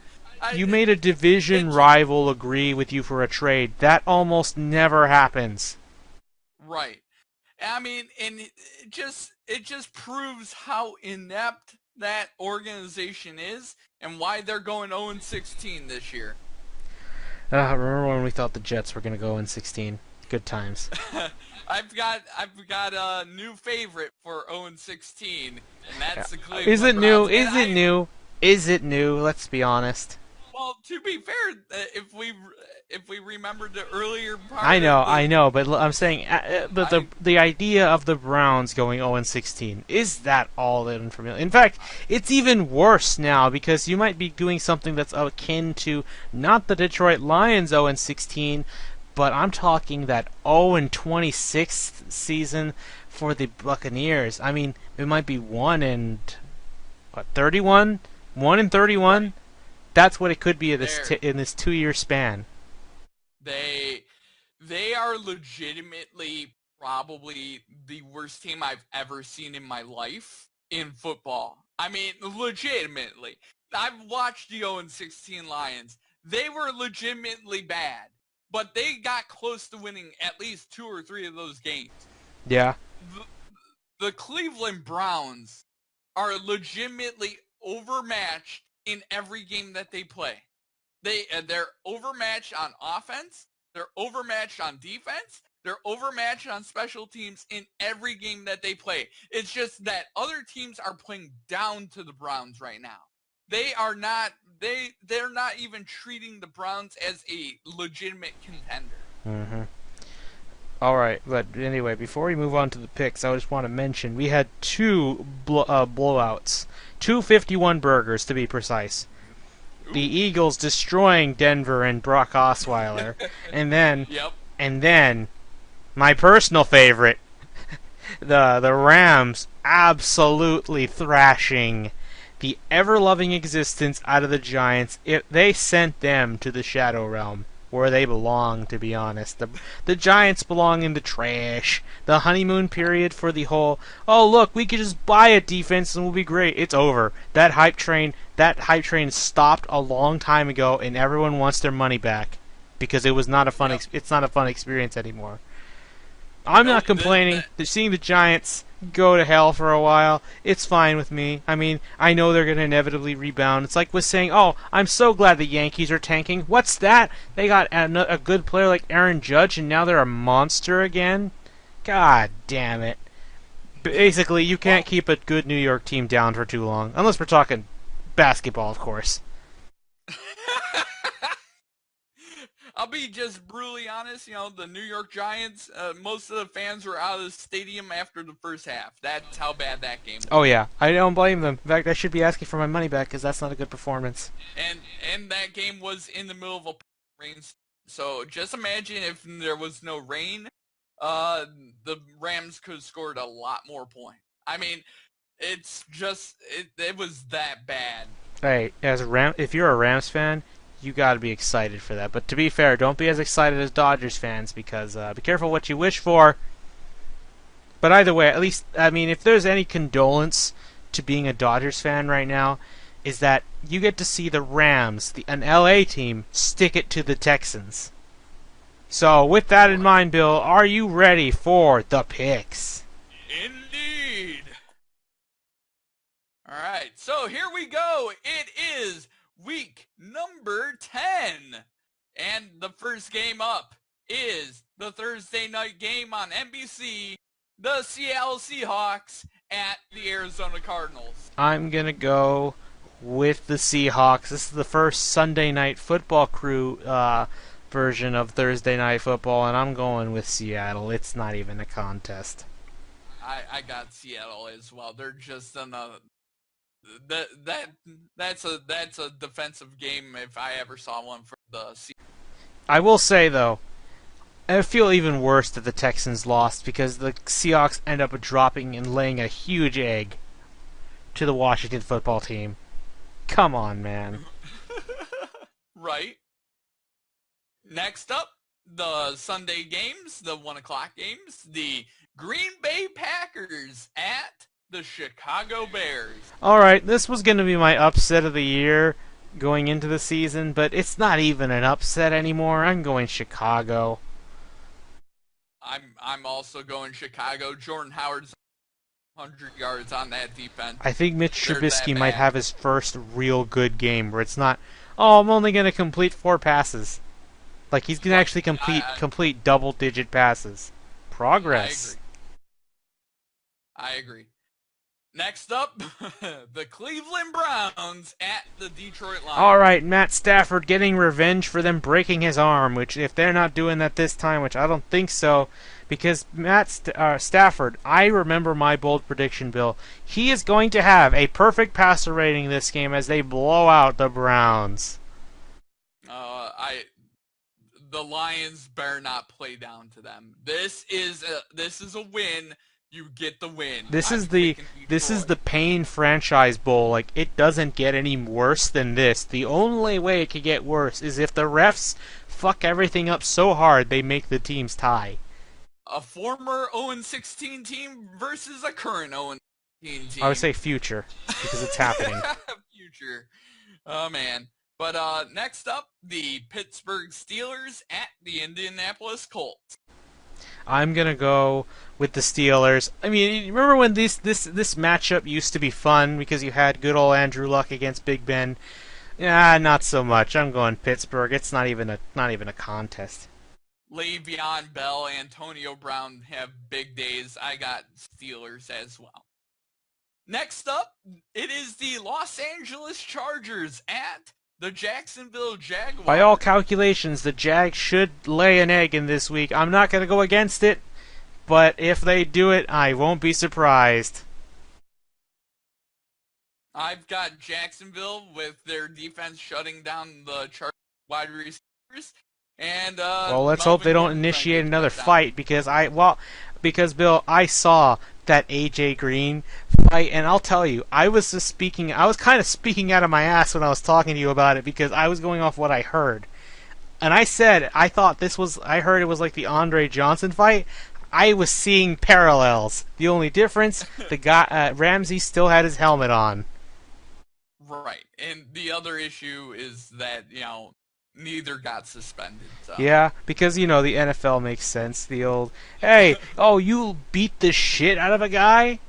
You made a division rival agree with you for a trade. That almost never happens. Right. I mean, and it just proves how inept that organization is and why they're going 0-16 this year. Remember when we thought the Jets were going to go in 16? Good times. I've got a new favorite for 0-16, and that's the Cleveland Is it new? Browns. Is it new? Is it new? Let's be honest. Well, to be fair, if we remember the earlier part, I know, but I'm saying, but the idea of the Browns going 0-16 is that all that unfamiliar? In fact, it's even worse now because you might be doing something that's akin to not the Detroit Lions 0-16, but I'm talking that 0-26 season for the Buccaneers. I mean, it might be 1-31, 1-31. That's what it could be in this 2-year span. They are legitimately probably the worst team I've ever seen in my life in football. I mean, legitimately. I've watched the 0-16 Lions. They were legitimately bad, but they got close to winning at least 2 or 3 of those games. Yeah. The Cleveland Browns are legitimately overmatched in every game that they play. They're overmatched on offense, they're overmatched on defense, they're overmatched on special teams in every game that they play. It's just that other teams are playing down to the Browns right now. They're not even treating the Browns as a legitimate contender. Mm-hmm. All right, but anyway, before we move on to the picks, I just want to mention we had 2 blowouts, 251 burgers to be precise. The Eagles destroying Denver and Brock Osweiler, and then my personal favorite, the Rams absolutely thrashing the ever-loving existence out of the Giants. They sent them to the Shadow Realm, where they belong, to be honest. The Giants belong in the trash. The honeymoon period for the whole, oh look, we could just buy a defense and we'll be great. It's over. That hype train stopped a long time ago, and everyone wants their money back because it was not a fun. It's not a fun experience anymore. I'm not complaining. Seeing the Giants go to hell for a while, it's fine with me. I mean, I know they're going to inevitably rebound. It's like was saying, oh, I'm so glad the Yankees are tanking. What's that? They got a good player like Aaron Judge, and now they're a monster again? God damn it. Basically, you can't keep a good New York team down for too long. Unless we're talking basketball, of course. I'll be just brutally honest, the New York Giants, most of the fans were out of the stadium after the first half. That's how bad that game was. Oh, yeah. I don't blame them. In fact, I should be asking for my money back because that's not a good performance. And that game was in the middle of a rain. So just imagine if there was no rain, the Rams could have scored a lot more points. I mean, it's just, it was that bad. Hey, if you're a Rams fan, you got to be excited for that. But to be fair, don't be as excited as Dodgers fans because be careful what you wish for. But either way, at least, I mean, if there's any condolence to being a Dodgers fan right now, is that you get to see the Rams, an LA team, stick it to the Texans. So with that in mind, Bill, are you ready for the picks? Indeed. All right, so here we go. It is week number 10. And the first game up is the Thursday night game on NBC, the Seattle Seahawks at the Arizona Cardinals. I'm going to go with the Seahawks. This is the first Sunday night football crew version of Thursday night football, and I'm going with Seattle. It's not even a contest. I got Seattle as well. They're just on a that that that's a defensive game if I ever saw one for the I will say though, I feel even worse that the Texans lost because the Seahawks end up dropping and laying a huge egg to the Washington football team. Come on, man. right. Next up, the Sunday games, the 1 o'clock games, the Green Bay Packers at the Chicago Bears. Alright, this was going to be my upset of the year going into the season, but it's not even an upset anymore. I'm going Chicago. I'm also going Chicago. Jordan Howard's 100 yards on that defense. I think Mitch They're Trubisky that might bad. have his first real good game where it's not, oh, I'm only going to complete 4 passes. Like, he's going to actually complete double-digit passes. Progress. I agree. Next up, the Cleveland Browns at the Detroit Lions. Alright, Matt Stafford getting revenge for them breaking his arm, which if they're not doing that this time, which I don't think so, because Stafford, I remember my bold prediction, Bill. He is going to have a perfect passer rating this game as they blow out the Browns. The Lions better not play down to them. This is a win. You get the win. This is the Pain Franchise Bowl. Like, it doesn't get any worse than this. The only way it could get worse is if the refs fuck everything up so hard they make the teams tie. A former 0-16 team versus a current 0-16 team. I would say future, because it's happening. Future. Oh, man. But next up, the Pittsburgh Steelers at the Indianapolis Colts. I'm gonna go with the Steelers. I mean, remember when this matchup used to be fun because you had good old Andrew Luck against Big Ben? Yeah, not so much. I'm going Pittsburgh. It's not even a contest. Le'Veon Bell, Antonio Brown have big days. I got Steelers as well. Next up, it is the Los Angeles Chargers at the Jacksonville Jaguars. By all calculations, the Jags should lay an egg in this week. I'm not going to go against it, but if they do it, I won't be surprised. I've got Jacksonville with their defense shutting down the Chargers wide receivers. And well, let's hope they don't initiate another fight because Bill, I saw that AJ Green fight, and I'll tell you, I was kind of speaking out of my ass when I was talking to you about it because I was going off what I heard. And I said I heard it was like the Andre Johnson fight. I was seeing parallels. The only difference, the guy Ramsey still had his helmet on. Right. And the other issue is that, neither got suspended. So. Yeah, because, the NFL makes sense. The old, hey, oh, you beat the shit out of a guy?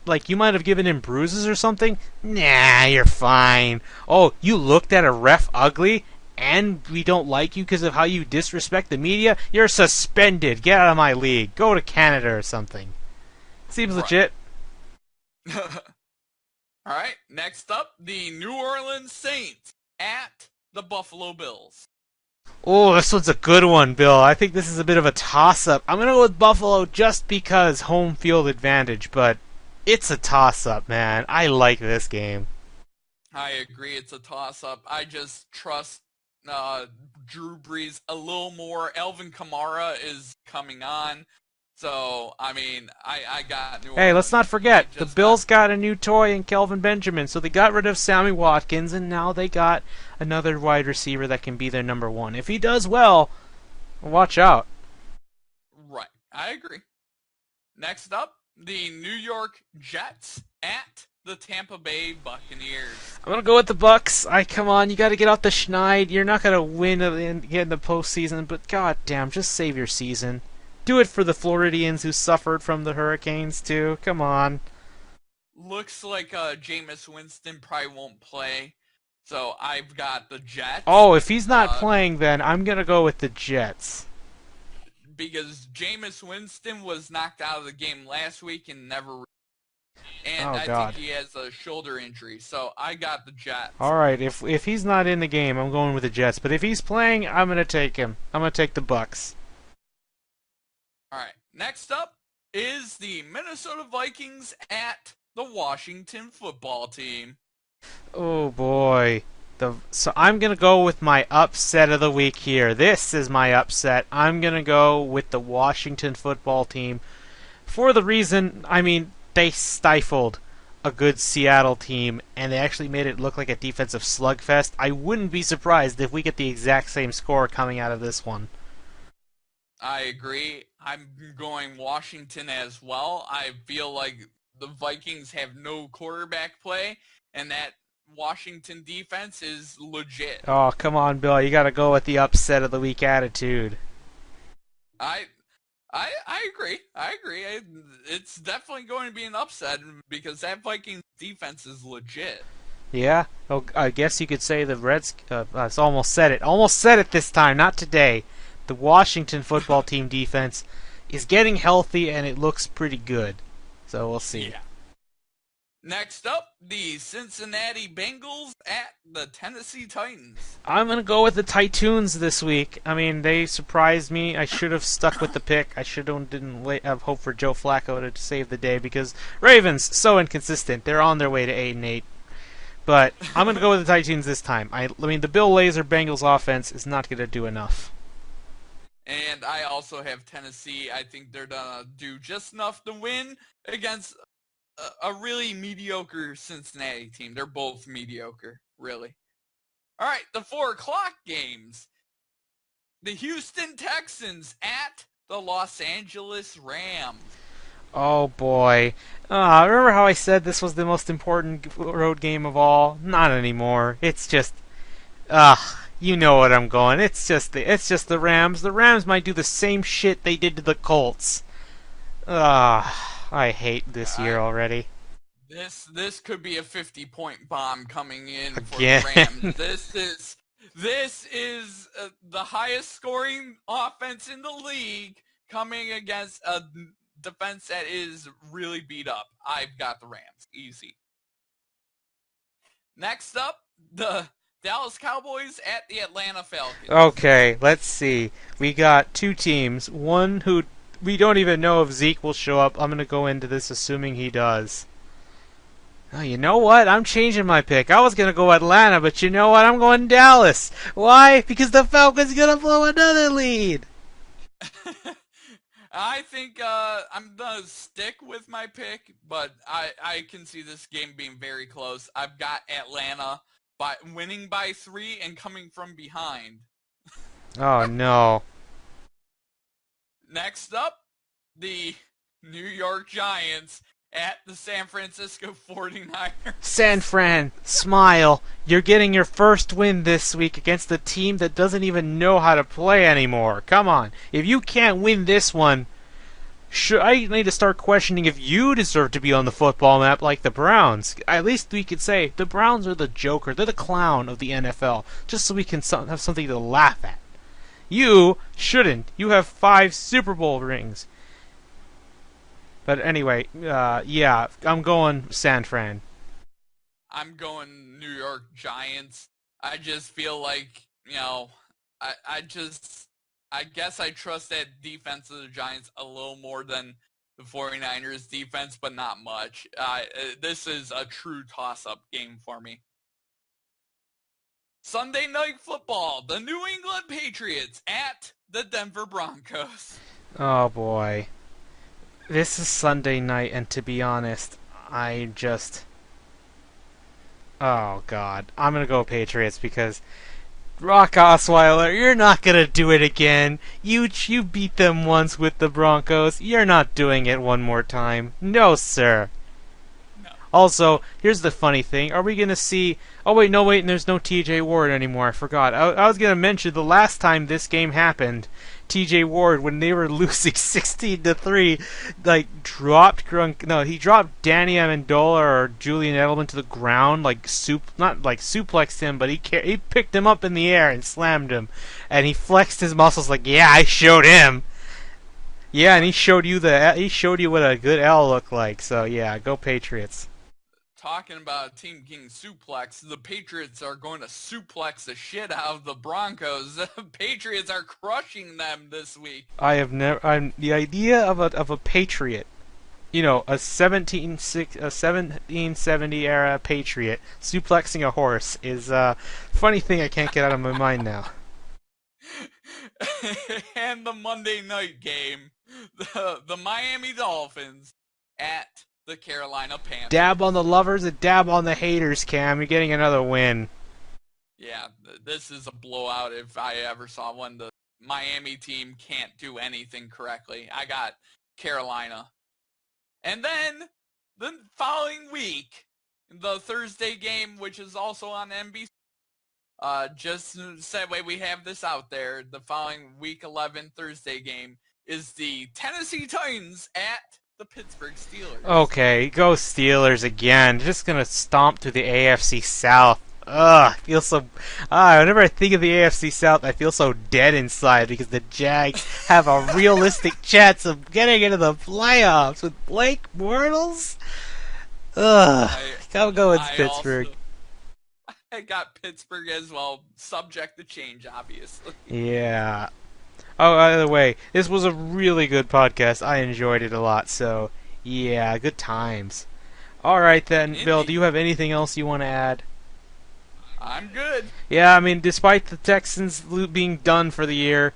Like, you might have given him bruises or something? Nah, you're fine. Oh, you looked at a ref ugly, and we don't like you because of how you disrespect the media? You're suspended. Get out of my league. Go to Canada or something. Seems legit. All right, next up, the New Orleans Saints at the Buffalo Bills. Oh, this one's a good one, Bill. I think this is a bit of a toss-up. I'm going to go with Buffalo just because home field advantage, but it's a toss-up, man. I like this game. I agree, it's a toss-up. I just trust Drew Brees a little more. Alvin Kamara is coming on. So, I mean, I got New Orleans. Hey, let's not forget, the Bills got a new toy in Kelvin Benjamin, so they got rid of Sammy Watkins, and now they got another wide receiver that can be their number one. If he does well, watch out. Right, I agree. Next up, the New York Jets at the Tampa Bay Buccaneers. I'm gonna go with the Bucks. Come on, you gotta get off the schneid. You're not gonna win and get in the postseason, but goddamn, just save your season. Do it for the Floridians who suffered from the hurricanes, too. Come on. Looks like Jameis Winston probably won't play. So I've got the Jets. Oh, if he's not playing, then I'm going to go with the Jets. Because Jameis Winston was knocked out of the game last week and never... And I think he has a shoulder injury. So I got the Jets. All right, if he's not in the game, I'm going with the Jets. But if he's playing, I'm going to take him. I'm going to take the Bucks. All right. Next up, is the Minnesota Vikings at the Washington football team. Oh boy. So I'm gonna go with my upset of the week here. This is my upset. I'm gonna go with the Washington football team for the reason, I mean, they stifled a good Seattle team and they actually made it look like a defensive slugfest. I wouldn't be surprised if we get the exact same score coming out of this one. I agree. I'm going Washington as well. I feel like the Vikings have no quarterback play, and that Washington defense is legit. Oh, come on, Bill. You gotta go with the upset of the week attitude. I I agree. I agree. It's definitely going to be an upset because that Vikings defense is legit. Yeah, oh, I guess you could say the Reds. I almost said it. Almost said it this time. Not today. The Washington football team defense is getting healthy and it looks pretty good. So we'll see. Yeah. Next up, the Cincinnati Bengals at the Tennessee Titans. I'm gonna go with the Titans this week. I mean, they surprised me. I should have stuck with the pick. I should have didn't have hope for Joe Flacco to save the day because Ravens so inconsistent. They're on their way to 8-8. But I'm gonna go with the Titans this time. I mean, the Bill Lazor Bengals offense is not gonna do enough. And I also have Tennessee. I think they're gonna do just enough to win against a really mediocre Cincinnati team. They're both mediocre, really. All right, the 4 o'clock games. The Houston Texans at the Los Angeles Rams. Oh boy. Remember how I said this was the most important road game of all? Not anymore. It's just, you know what I'm going. It's just the Rams. The Rams might do the same shit they did to the Colts. I hate this year already. This could be a 50-point bomb coming in for Again. the Rams. This is the highest scoring offense in the league coming against a defense that is really beat up. I've got the Rams. Easy. Next up, the Dallas Cowboys at the Atlanta Falcons. Okay, let's see. We got two teams. One who we don't even know if Zeke will show up. I'm going to go into this assuming he does. Oh, you know what? I'm changing my pick. I was going to go Atlanta, but you know what? I'm going Dallas. Why? Because the Falcons going to blow another lead. I think I'm going to stick with my pick, but I can see this game being very close. I've got Atlanta winning by 3 and coming from behind. Oh, no. Next up, the New York Giants at the San Francisco 49ers. San Fran, smile. You're getting your first win this week against a team that doesn't even know how to play anymore. Come on. If you can't win this one, I need to start questioning if you deserve to be on the football map like the Browns. At least we could say the Browns are the joker. They're the clown of the NFL. Just so we can have something to laugh at. You shouldn't. You have 5 Super Bowl rings. But anyway, yeah, I'm going San Fran. I'm going New York Giants. I just feel like, I guess I trust that defense of the Giants a little more than the 49ers defense, but not much. This is a true toss-up game for me. Sunday Night Football, the New England Patriots at the Denver Broncos. Oh boy. This is Sunday night, and to be honest, oh god. I'm gonna go Patriots because Brock Osweiler, you're not gonna do it again. You beat them once with the Broncos. You're not doing it one more time. No, sir. No. Also, here's the funny thing. Are we gonna see... Oh, wait, no, wait, and there's no TJ Ward anymore. I forgot. I was gonna mention the last time this game happened, TJ Ward, when they were losing 16-3, he dropped Danny Amendola or Julian Edelman to the ground, not like suplexed him, but he picked him up in the air and slammed him, and he flexed his muscles like, yeah, I showed him. Yeah, and he showed you what a good L looked like. So yeah, go Patriots. talking about a team getting suplex, the Patriots are going to suplex the shit out of the Broncos. The Patriots are crushing them this week. I have never. The idea of a Patriot, you know, a 1770 era Patriot suplexing a horse is a funny thing I can't get out of my mind now. And the Monday night game, the Miami Dolphins at the Carolina Panthers. Dab on the lovers and dab on the haters, Cam. You're getting another win. Yeah, this is a blowout if I ever saw one. The Miami team can't do anything correctly. I got Carolina. And then the following week, the Thursday game, which is also on NBC. Just that way we have this out there. The following week 11 Thursday game is the Tennessee Titans at the Pittsburgh Steelers. Okay, go Steelers again. Just gonna stomp through the AFC South. Ugh, I feel so. Whenever I think of the AFC South, I feel so dead inside because the Jags have a realistic chance of getting into the playoffs with Blake Bortles. Ugh, I'll go with Pittsburgh. I got Pittsburgh as well, subject to change, obviously. Yeah. Oh, by the way, this was a really good podcast. I enjoyed it a lot, so yeah, good times. Alright then, Indeed. Bill, do you have anything else you want to add? I'm good. Yeah, I mean, despite the Texans being done for the year,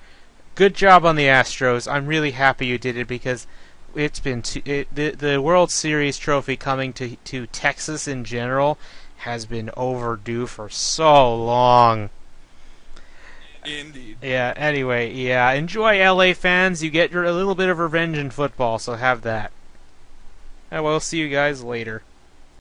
good job on the Astros. I'm really happy you did it because it's been the World Series trophy coming to Texas in general has been overdue for so long. Indeed. Yeah, anyway, yeah, enjoy LA fans. You get a little bit of revenge in football, so have that. And we'll see you guys later.